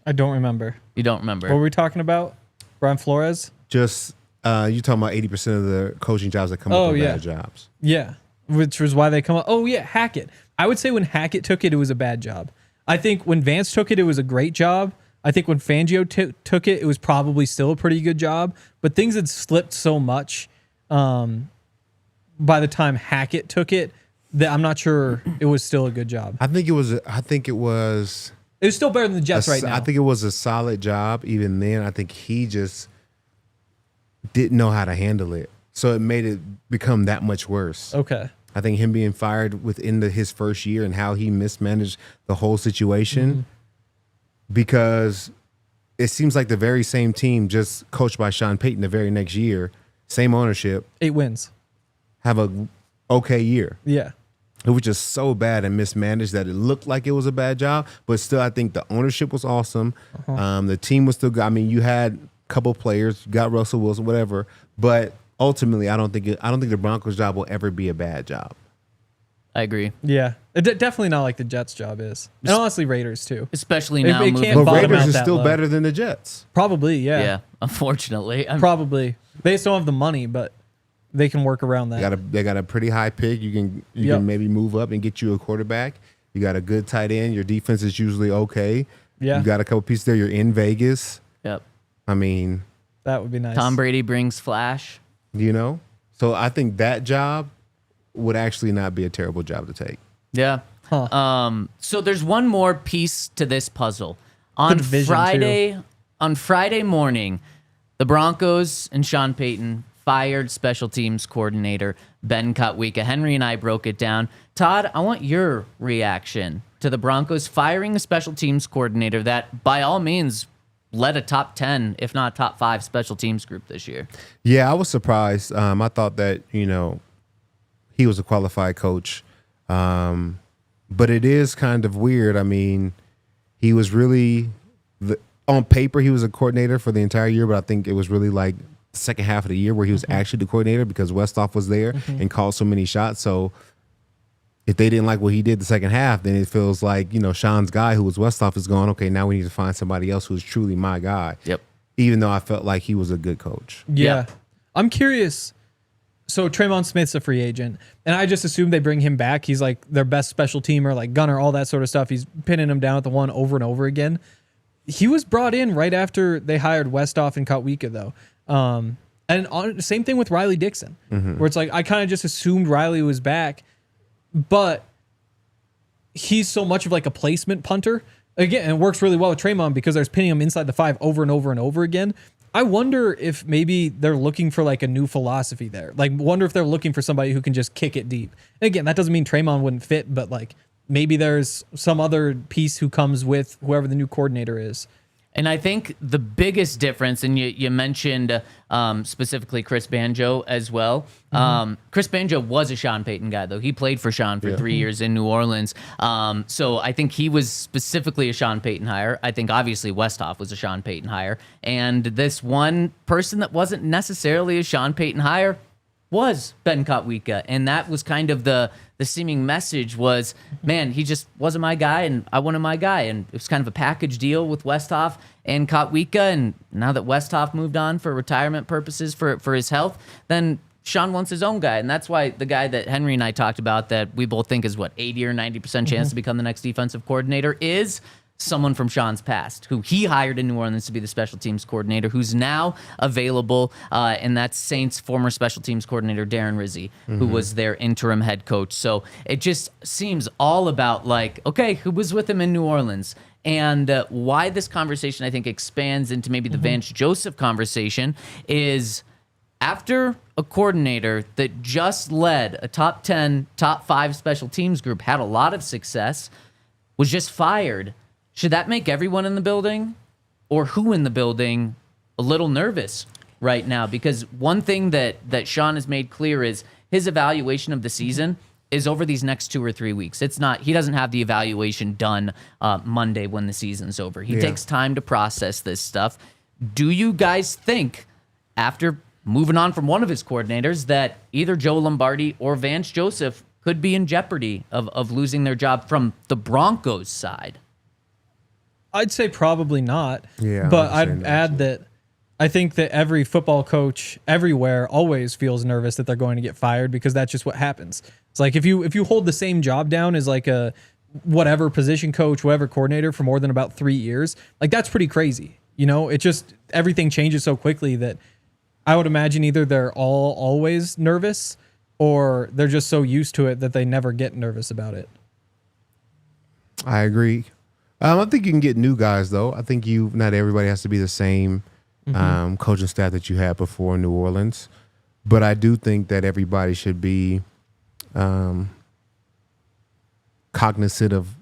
I don't remember. You don't remember? What were we talking about? Brian Flores? Just you talking about 80% of the coaching jobs that come up with bad jobs. Yeah, which was why they come up. Oh, yeah, Hackett. I would say when Hackett took it, it was a bad job. I think when Vance took it, it was a great job. I think when Fangio took it, it was probably still a pretty good job. But things had slipped so much by the time Hackett took it that I'm not sure it was still a good job. I think it was. It was still better than the Jets right now. I think it was a solid job even then. I think he just didn't know how to handle it, so it made it become that much worse. Okay. I think him being fired within his first year and how he mismanaged the whole situation, because it seems like the very same team just coached by Sean Payton the very next year, same ownership, 8 wins. have a okay year. Yeah. It was just so bad and mismanaged that it looked like it was a bad job, but still I think the ownership was awesome. The team was still good. I mean, you had a couple players, you got Russell Wilson, whatever, but ultimately I don't think the Broncos job will ever be a bad job. I agree. Yeah. Definitely not like the Jets job is. And honestly, Raiders too. Especially now it moving can't But bottom Raiders out is that still low. better than the Jets. Probably, yeah. Yeah, unfortunately. Probably. They just don't have the money, but they can work around that. They got a pretty high pick. You can maybe move up and get you a quarterback. You got a good tight end. Your defense is usually okay. Yeah. You got a couple pieces there. You're in Vegas. Yep. I mean, That would be nice. Tom Brady brings flash. So I think that job would actually not be a terrible job to take. Yeah. Huh. So there's one more piece to this puzzle. On division, Friday morning, the Broncos and Sean Payton fired special teams coordinator Ben Kotwica. Henry and I broke it down. Todd, I want your reaction to the Broncos firing a special teams coordinator that, by all means, led a top 10, if not top 5 special teams group this year. Yeah, I was surprised. I thought that, he was a qualified coach. But it is kind of weird. I mean, he was really on paper he was a coordinator for the entire year, but I think it was really like the second half of the year where he was actually the coordinator because Westhoff was there and called so many shots. So if they didn't like what he did the second half, then it feels like, Sean's guy who was Westhoff is going, okay, now we need to find somebody else who's truly my guy. Yep. Even though I felt like he was a good coach. Yeah. I'm curious. So Tremon Smith's a free agent, and I just assume they bring him back. He's like their best special teamer, like gunner, all that sort of stuff. He's pinning him down at the one over and over again. He was brought in right after they hired Westhoff and Kotwica, though. Same thing with Riley Dixon, where it's like I kind of just assumed Riley was back, but he's so much of like a placement punter. Again, and it works really well with Tremon because they're pinning him inside the 5 over and over and over again. I wonder if maybe they're looking for like a new philosophy there. Like, wonder if they're looking for somebody who can just kick it deep. And again, that doesn't mean Tremon wouldn't fit, but like maybe there's some other piece who comes with whoever the new coordinator is. And I think the biggest difference, and you mentioned specifically Chris Banjo as well. Chris Banjo was a Sean Payton guy, though. He played for Sean for 3 years in New Orleans. So I think he was specifically a Sean Payton hire. I think obviously Westhoff was a Sean Payton hire. And this one person that wasn't necessarily a Sean Payton hire was Ben Kotwica. And that was kind of the seeming message was, man, he just wasn't my guy, and I wanted my guy. And it was kind of a package deal with Westhoff and Kotwica. And now that Westhoff moved on for retirement purposes for his health, then Sean wants his own guy. And that's why the guy that Henry and I talked about that we both think is, 80 or 90% chance to become the next defensive coordinator is someone from Sean's past, who he hired in New Orleans to be the special teams coordinator, who's now available, and that's Saints' former special teams coordinator, Darren Rizzi, who was their interim head coach. So it just seems all about, like, okay, who was with him in New Orleans? And why this conversation, I think, expands into maybe the Vance Joseph conversation is after a coordinator that just led a top 10, top 5 special teams group, had a lot of success, was just fired. Should that make everyone in the building or who in the building a little nervous right now? Because one thing that Sean has made clear is his evaluation of the season is over these next 2 or 3 weeks. It's not, he doesn't have the evaluation done Monday when the season's over. He takes time to process this stuff. Do you guys think after moving on from one of his coordinators that either Joe Lombardi or Vance Joseph could be in jeopardy of losing their job from the Broncos side? I'd say probably not. Yeah, but I'd add that I think that every football coach everywhere always feels nervous that they're going to get fired because that's just what happens. It's like if you hold the same job down as like a whatever position coach, whatever coordinator for more than about 3 years, like that's pretty crazy. It just everything changes so quickly that I would imagine either they're always nervous or they're just so used to it that they never get nervous about it. I agree. I think you can get new guys, though. I think not everybody has to be the same coaching staff that you had before in New Orleans. But I do think that everybody should be cognizant of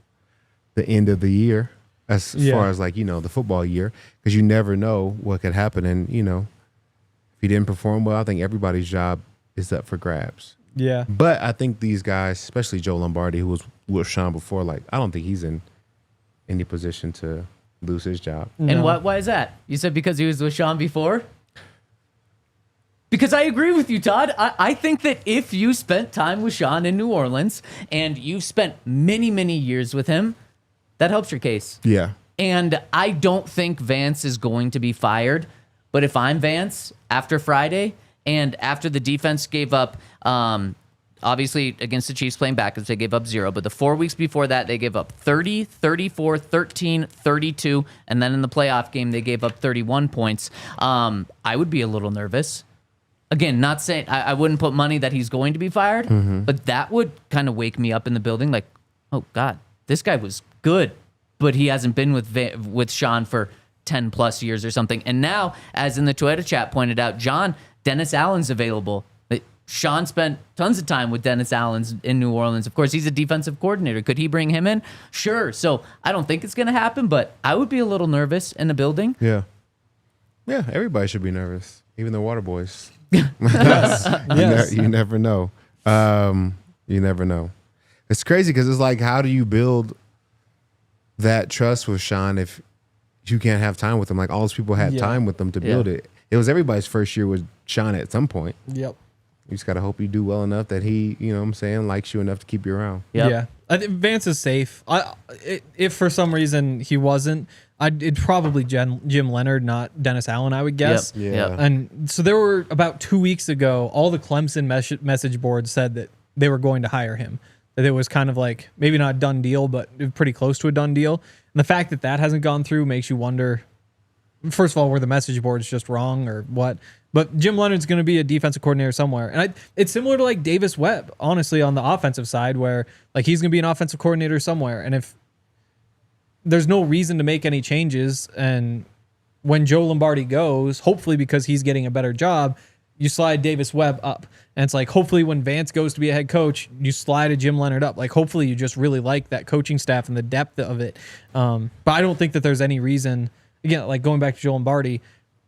the end of the year as far as, like, the football year, because you never know what could happen. And, if you didn't perform well, I think everybody's job is up for grabs. Yeah. But I think these guys, especially Joe Lombardi, who was with Sean before, like, I don't think he's in any position to lose his job. And why is that? You said because he was with Sean before? Because I agree with you, Todd. I think that if you spent time with Sean in New Orleans and you've spent many, many years with him, that helps your case. Yeah. And I don't think Vance is going to be fired. But if I'm Vance after Friday and after the defense gave up, obviously, against the Chiefs playing backwards, they gave up 0. But the 4 weeks before that, they gave up 30, 34, 13, 32. And then in the playoff game, they gave up 31 points. I would be a little nervous. Again, not saying I wouldn't put money that he's going to be fired, but that would kind of wake me up in the building like, oh, God, this guy was good, but he hasn't been with Sean for 10 plus years or something. And now, as in the Toyota chat pointed out, Dennis Allen's available. Sean spent tons of time with Dennis Allen in New Orleans. Of course, he's a defensive coordinator. Could he bring him in? Sure. So I don't think it's going to happen, but I would be a little nervous in the building. Yeah. Yeah, everybody should be nervous, even the water boys. Yes. You never know. You never know. It's crazy because it's like, how do you build that trust with Sean if you can't have time with him? Like all those people had time with them to build it. It was everybody's first year with Sean at some point. Yep. You just got to hope you do well enough that he, you know what I'm saying, likes you enough to keep you around. Yep. Yeah. I think Vance is safe. If for some reason he wasn't, it'd probably Jim Leonard, not Dennis Allen, I would guess. Yep. Yep. And so there were about 2 weeks ago, all the Clemson message boards said that they were going to hire him. That it was kind of like maybe not a done deal, but pretty close to a done deal. And the fact that that hasn't gone through makes you wonder, first of all, were the message boards just wrong or what? But Jim Leonard's going to be a defensive coordinator somewhere. And it's similar to like Davis Webb, honestly, on the offensive side, where like he's going to be an offensive coordinator somewhere. And if there's no reason to make any changes, and when Joe Lombardi goes, hopefully because he's getting a better job, you slide Davis Webb up. And it's like, hopefully when Vance goes to be a head coach, you slide a Jim Leonard up. Like, hopefully you just really like that coaching staff and the depth of it. But I don't think that there's any reason, again, like going back to Joe Lombardi,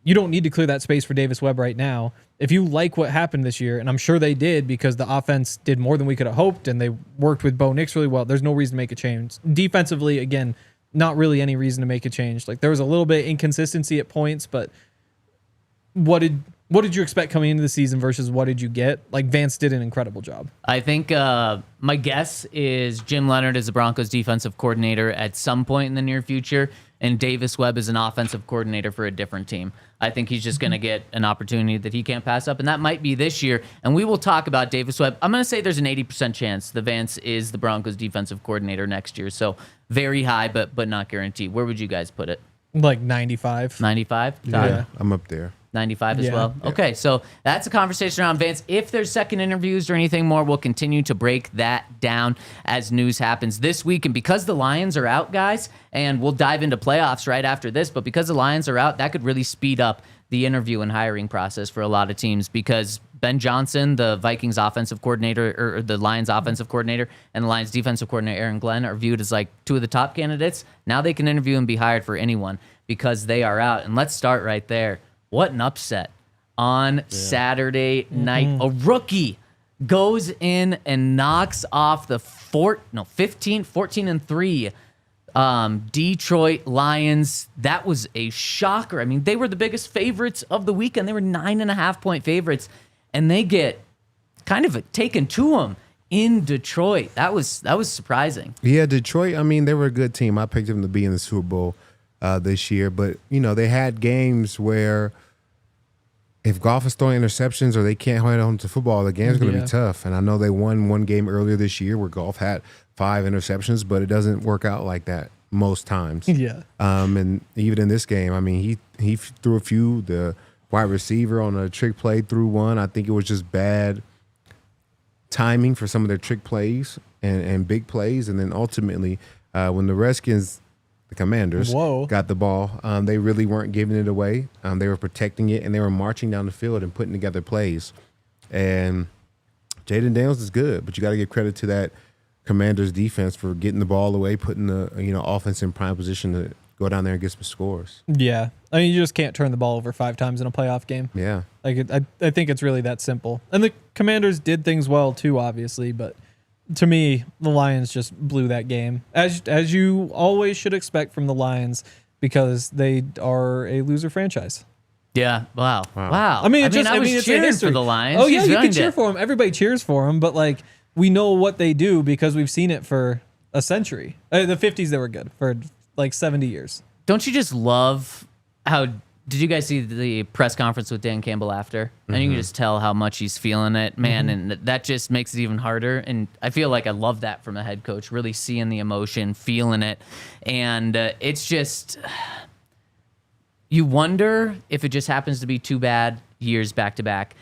you don't need to clear that space for Davis Webb right now. If you like what happened this year, and I'm sure they did because the offense did more than we could have hoped, and they worked with Bo Nix really well, there's no reason to make a change. Defensively, again, not really any reason to make a change. Like, there was a little bit of inconsistency at points, but what did you expect coming into the season versus what did you get? Like, Vance did an incredible job. I think my guess is Jim Leonard is the Broncos defensive coordinator at some point in the near future, and Davis Webb is an offensive coordinator for a different team. I think he's just going to get an opportunity that he can't pass up, and that might be this year. And we will talk about Davis Webb. I'm going to say there's an 80% chance that Vance is the Broncos defensive coordinator next year. So very high, but not guaranteed. Where would you guys put it? Like 95. 95? Yeah, I'm up there. 95 as well? Yeah. Okay, so that's a conversation around Vance. If there's second interviews or anything more, we'll continue to break that down as news happens this week. And because the Lions are out, guys, and we'll dive into playoffs right after this, but because the Lions are out, that could really speed up the interview and hiring process for a lot of teams because Ben Johnson, the Vikings offensive coordinator, or the Lions offensive coordinator, and the Lions defensive coordinator, Aaron Glenn, are viewed as like two of the top candidates. Now they can interview and be hired for anyone because they are out. And let's start right there. What an upset on Saturday night. A rookie goes in and knocks off the 14-3 Detroit Lions. That was a shocker. I mean, they were the biggest favorites of the weekend. They were 9.5-point favorites, and they get kind of taken to them in Detroit. That was surprising. Yeah, Detroit, I mean, they were a good team. I picked them to be in the Super Bowl this year, but you know, they had games where if Goff is throwing interceptions or they can't hold on to football, the game's going to be tough. And I know they won one game earlier this year where Goff had 5 interceptions, but it doesn't work out like that most times. Yeah. And even in this game, I mean, he threw a few. The wide receiver on a trick play threw one. I think it was just bad timing for some of their trick plays and big plays. And then ultimately, when the Redskins, the Commanders, got the ball, they really weren't giving it away. They were protecting it, and they were marching down the field and putting together plays. And Jaden Daniels is good, but you got to give credit to that Commanders defense for getting the ball away, putting the offense in prime position to go down there and get some scores. Yeah. I mean, you just can't turn the ball over 5 times in a playoff game. Yeah. Like, I think it's really that simple. And the Commanders did things well, too, obviously, but to me, the Lions just blew that game, as you always should expect from the Lions, because they are a loser franchise. Yeah. Wow. I mean, I was cheering for the Lions. Oh yeah, you can cheer for them. Everybody cheers for them, but like we know what they do because we've seen it for a century. The 50s, they were good for like 70 years. Don't you just love how? Did you guys see the press conference with Dan Campbell after? And you can just tell how much he's feeling it, man, and that just makes it even harder. And I feel like I love that from a head coach, really seeing the emotion, feeling it. And it's just, you wonder if it just happens to be 2 bad years back to back,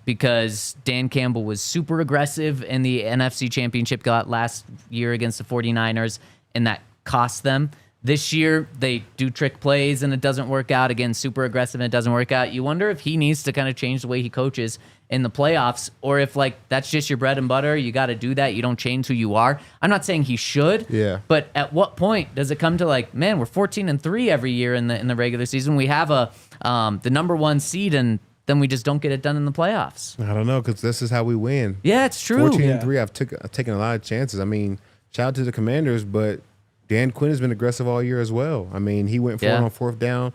because Dan Campbell was super aggressive in the NFC Championship got last year against the 49ers, and that cost them. This year, they do trick plays and it doesn't work out. Again, super aggressive and it doesn't work out. You wonder if he needs to kind of change the way he coaches in the playoffs, or if like that's just your bread and butter. You got to do that. You don't change who you are. I'm not saying he should. Yeah. But at what point does it come to like, man, we're 14-3 every year in the regular season. We have the number 1 seed, and then we just don't get it done in the playoffs. I don't know, because this is how we win. Yeah, it's true. 14-3, I've taken a lot of chances. I mean, shout out to the Commanders, but Dan Quinn has been aggressive all year as well. I mean, he went for it on fourth down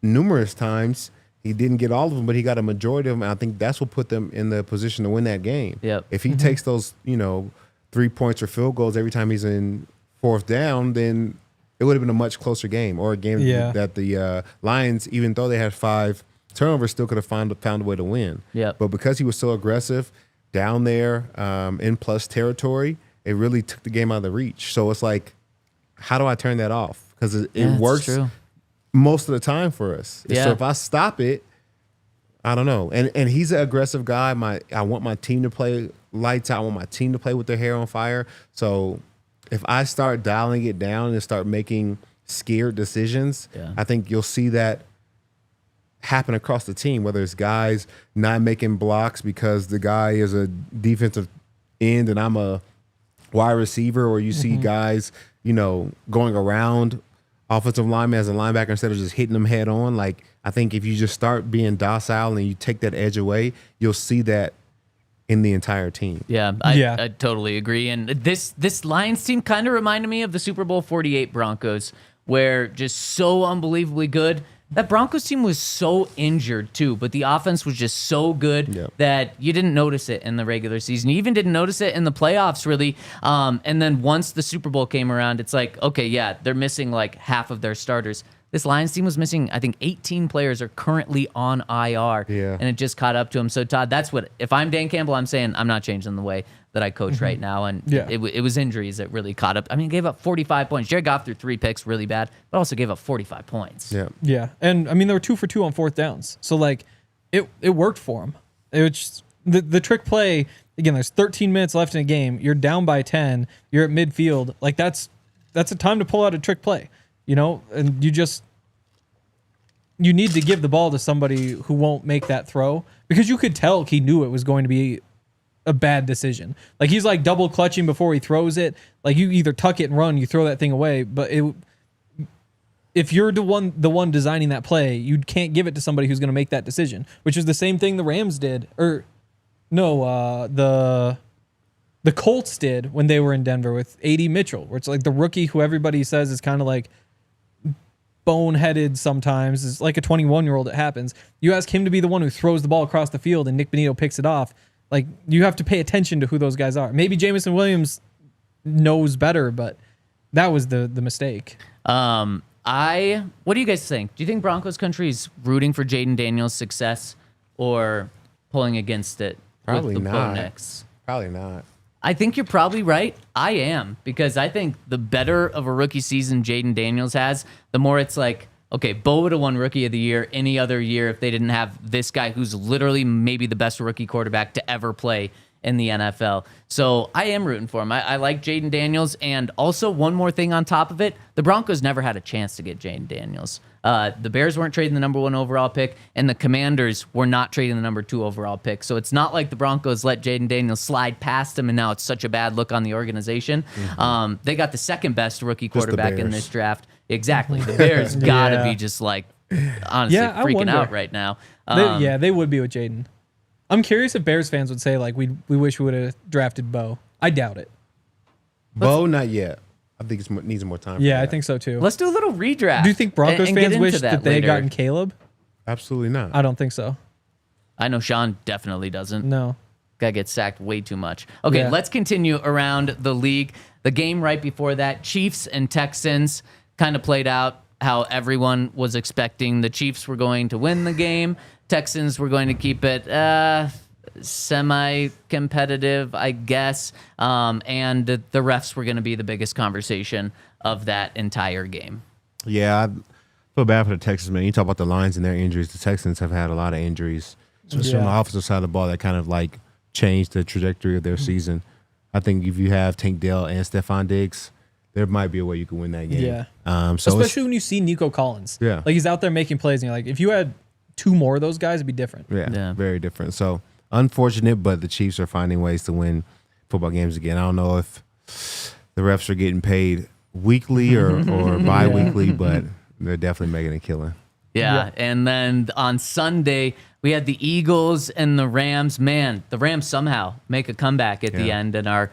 numerous times. He didn't get all of them, but he got a majority of them. I think that's what put them in the position to win that game. Yep. If he takes those, 3 points or field goals every time he's in fourth down, then it would have been a much closer game, or a game that the Lions, even though they had 5 turnovers, still could have found a way to win. Yep. But because he was so aggressive down there in plus territory, it really took the game out of the reach. So it's like, how do I turn that off? Because it works most of the time for us. Yeah. So if I stop it, I don't know. And he's an aggressive guy. I want my team to play lights out. I want my team to play with their hair on fire. So if I start dialing it down and start making scared decisions, I think you'll see that happen across the team, whether it's guys not making blocks because the guy is a defensive end and I'm a wide receiver, or you see guys, going around offensive linemen as a linebacker instead of just hitting them head on. Like, I think if you just start being docile and you take that edge away, you'll see that in the entire team. Yeah, I totally agree. And this Lions team kind of reminded me of the Super Bowl 48 Broncos, where just so unbelievably good. That Broncos team was so injured too, but the offense was just so good that you didn't notice it in the regular season. You even didn't notice it in the playoffs, really. And then once the Super Bowl came around, it's like, okay, yeah, they're missing like half of their starters. This Lions team was missing, I think, 18 players are currently on IR, and it just caught up to them. So, Todd, that's what, if I'm Dan Campbell, I'm saying I'm not changing the way that I coach right now. And it was injuries that really caught up. I mean, gave up 45 points. Jared Goff threw 3 picks really bad, but also gave up 45 points. Yeah. And, I mean, they were 2 for 2 on fourth downs. So, like, it worked for them. It was just, the trick play, again, there's 13 minutes left in a game. You're down by 10. You're at midfield. Like, that's a time to pull out a trick play. And you need to give the ball to somebody who won't make that throw, because you could tell he knew it was going to be a bad decision. Like, he's like double clutching before he throws it. Like, you either tuck it and run, you throw that thing away. But if you're the one designing that play, you can't give it to somebody who's going to make that decision, which is the same thing the Rams did. Or no, the Colts did when they were in Denver with A.D. Mitchell, where it's like the rookie who everybody says is kind of like boneheaded sometimes, is like a 21-year-old. It happens. You ask him to be the one who throws the ball across the field and Nick Bonito picks it off. Like, you have to pay attention to who those guys are. Maybe Jameson Williams knows better, but that was the mistake. What do you guys think? Do you think Broncos Country is rooting for Jaden Daniels' success or pulling against it? Probably with the not. Bonix? Probably not. I think you're probably right. I am, because I think the better of a rookie season Jaden Daniels has, the more it's like, okay, Bo would have won Rookie of the Year any other year if they didn't have this guy who's literally maybe the best rookie quarterback to ever play in the NFL. So I am rooting for him. I like Jaden Daniels. And also, one more thing on top of it, the Broncos never had a chance to get Jaden Daniels. The Bears weren't trading the number 1 overall pick, and the Commanders were not trading the number 2 overall pick. So it's not like the Broncos let Jaden Daniels slide past them, and now it's such a bad look on the organization. They got the second best rookie quarterback in this draft. Exactly. The Bears got to be just like, honestly, freaking out right now. They would be with Jaden. I'm curious if Bears fans would say, like, we wish we would have drafted Bo. I doubt it. Bo, not yet. I think it needs more time. Yeah, I think so too. Let's do a little redraft. Do you think Broncos and fans wish that they had gotten Caleb? Absolutely not. I don't think so. I know Sean definitely doesn't. No. Guy gets sacked way too much. Okay, let's continue around the league. The game right before that, Chiefs and Texans, kind of played out how everyone was expecting. The Chiefs were going to win the game. Texans were going to keep it semi-competitive, I guess. And the refs were going to be the biggest conversation of that entire game. Yeah, I feel bad for the Texans, man. You talk about the Lions and their injuries. The Texans have had a lot of injuries, especially on the offensive side of the ball, that kind of like changed the trajectory of their season. I think if you have Tank Dell and Stephon Diggs, there might be a way you can win that game. Yeah. Especially when you see Nico Collins. Yeah. Like, he's out there making plays, and you're like, if you had 2 more of those guys, it'd be different. Yeah, very different. So, unfortunate, but the Chiefs are finding ways to win football games again. I don't know if the refs are getting paid weekly or bi-weekly, but they're definitely making a killing. Yeah. And then on Sunday, we had the Eagles and the Rams. Man, the Rams somehow make a comeback at the end and are,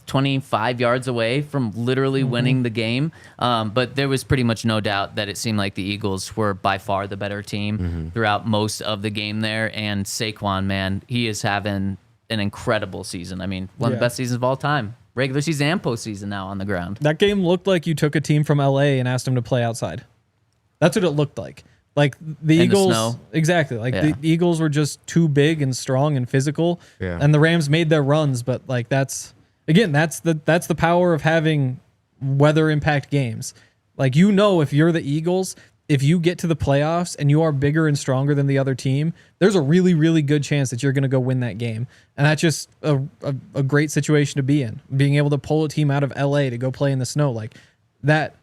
25 yards away from literally winning the game. But there was pretty much no doubt that it seemed like the Eagles were by far the better team throughout most of the game there. And Saquon, man, he is having an incredible season. I mean, one of the best seasons of all time. Regular season and postseason now on the ground. That game looked like you took a team from LA and asked them to play outside. That's what it looked like. Like the Eagles, snow. exactly. Like the Eagles were just too big and strong and physical, and the Rams made their runs. But like that's the power of having weather impact games. Like if you're the Eagles, if you get to the playoffs and you are bigger and stronger than the other team, there's a really, really good chance that you're going to go win that game. And that's just a great situation to be in. Being able to pull a team out of LA to go play in the snow like that.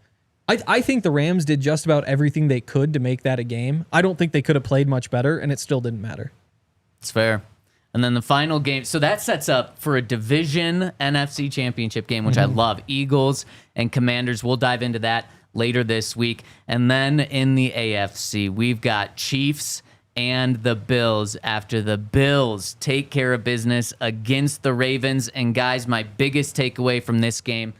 I think the Rams did just about everything they could to make that a game. I don't think they could have played much better, and it still didn't matter. It's fair. And then the final game. So that sets up for a division NFC championship game, which I love. Eagles and Commanders. We'll dive into that later this week. And then in the AFC, we've got Chiefs and the Bills after the Bills take care of business against the Ravens. And guys, my biggest takeaway from this game,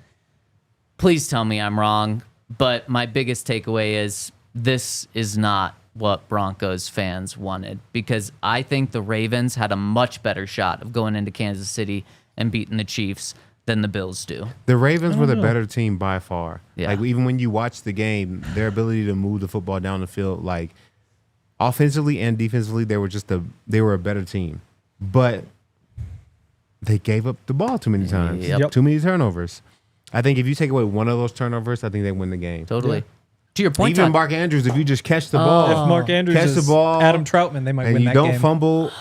please tell me I'm wrong, but my biggest takeaway is this is not what Broncos fans wanted, because I think the Ravens had a much better shot of going into Kansas City and beating the Chiefs than the Bills do. The Ravens were the better team by far. Yeah. Like even when you watch the game, their ability to move the football down the field, like offensively and defensively, they were a better team. But they gave up the ball too many times. Too many turnovers. I think if you take away one of those turnovers, I think they win the game. Totally. Yeah. To your point, even Mark Andrews, if you just catch the ball, if Mark Andrews catch the ball, Adam Troutman, they might win that game. And you don't fumble,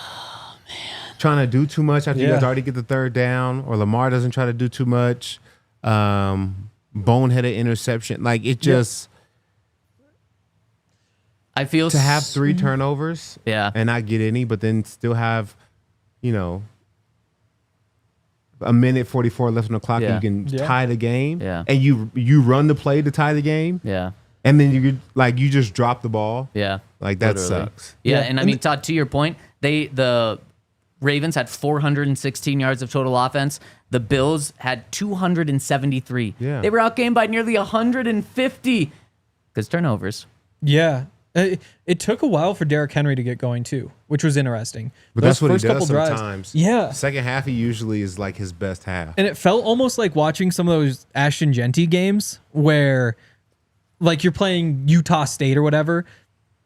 trying to do too much after you guys already get the third down, or Lamar doesn't try to do too much, boneheaded interception. Like it just, I feel to have 3 turnovers, and not get any, but then still have, a minute 44 left on the clock, and you can tie the game, and you run the play to tie the game, and then you just drop the ball, like that sucks. And I mean, Todd, to your point, the Ravens had 416 yards of total offense. The Bills had 273. They were outgained by nearly 150 because turnovers. Yeah. It took a while for Derrick Henry to get going too, which was interesting. But that's what he does sometimes. Yeah. Second half, he usually is like his best half. And it felt almost like watching some of those Ashton Genty games where like you're playing Utah State or whatever,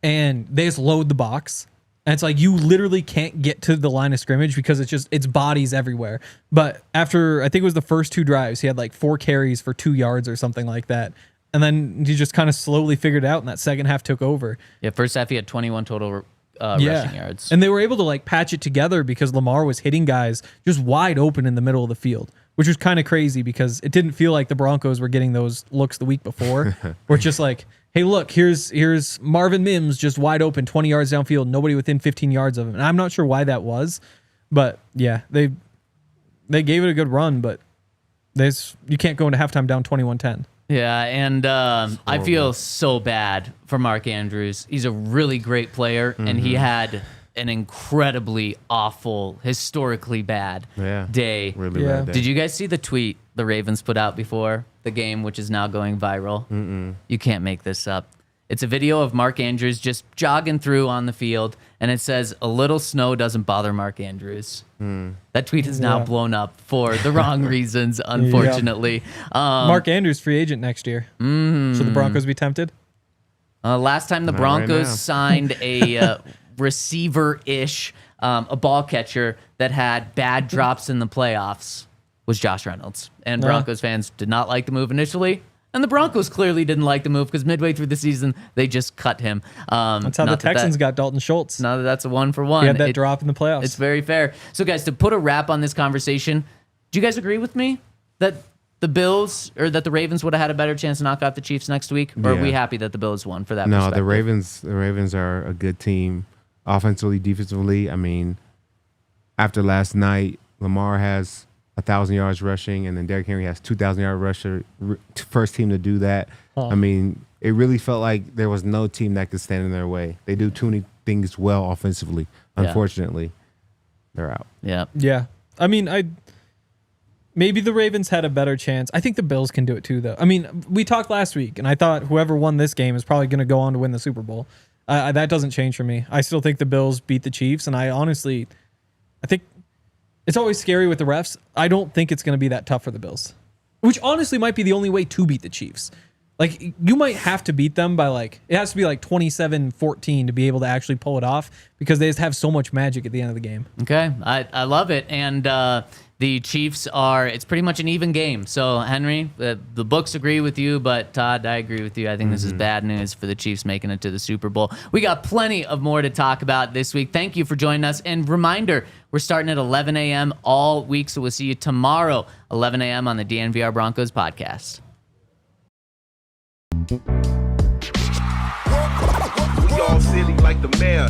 and they just load the box. And it's like you literally can't get to the line of scrimmage because it's bodies everywhere. But after, I think it was the first 2 drives, he had like 4 carries for 2 yards or something like that. And then you just kind of slowly figured it out, and that second half took over. Yeah, first half he had 21 total rushing yards. And they were able to like patch it together because Lamar was hitting guys just wide open in the middle of the field, which was kind of crazy because it didn't feel like the Broncos were getting those looks the week before. Where it's just like, hey, look, here's Marvin Mims just wide open, 20 yards downfield, nobody within 15 yards of him. And I'm not sure why that was, but yeah, they gave it a good run, but you can't go into halftime down 21-10. Yeah, and I feel so bad for Mark Andrews. He's a really great player, and he had an incredibly awful, historically bad day. Really bad day. Did you guys see the tweet the Ravens put out before the game, which is now going viral? You can't make this up. It's a video of Mark Andrews just jogging through on the field, and it says, "A little snow doesn't bother Mark Andrews." That tweet is now blown up for the wrong reasons, unfortunately. Mark Andrews, free agent next year. Should the Broncos be tempted? Last time the Broncos signed a receiver-ish, a ball catcher that had bad drops in the playoffs was Josh Reynolds. And Broncos fans did not like the move initially. And the Broncos clearly didn't like the move because midway through the season, they just cut him. That's how the Texans got Dalton Schultz. Now that's a 1-for-1. He had that drop in the playoffs. It's very fair. So, guys, to put a wrap on this conversation, do you guys agree with me that the Bills or that the Ravens would have had a better chance to knock out the Chiefs next week? Or are we happy that the Bills won for that No, perspective? the Ravens are a good team offensively, defensively. I mean, after last night, Lamar has 1,000 yards rushing, and then Derrick Henry has 2,000-yard rusher, first team to do that. I mean, it really felt like there was no team that could stand in their way. They do too many things well offensively. Unfortunately, they're out. Yeah. I mean, maybe the Ravens had a better chance. I think the Bills can do it too, though. I mean, we talked last week, and I thought whoever won this game is probably going to go on to win the Super Bowl. That doesn't change for me. I still think the Bills beat the Chiefs, and I think it's always scary with the refs. I don't think it's going to be that tough for the Bills, which honestly might be the only way to beat the Chiefs. Like, you might have to beat them by, like, it has to be like 27-14 to be able to actually pull it off, because they just have so much magic at the end of the game. Okay, I love it. And the Chiefs it's pretty much an even game. So, Henry, the books agree with you, but Todd, I agree with you. I think this is bad news for the Chiefs making it to the Super Bowl. We got plenty of more to talk about this week. Thank you for joining us. And reminder, we're starting at 11 a.m. all week, so we'll see you tomorrow, 11 a.m. on the DNVR Broncos Podcast. We all silly like the mayor.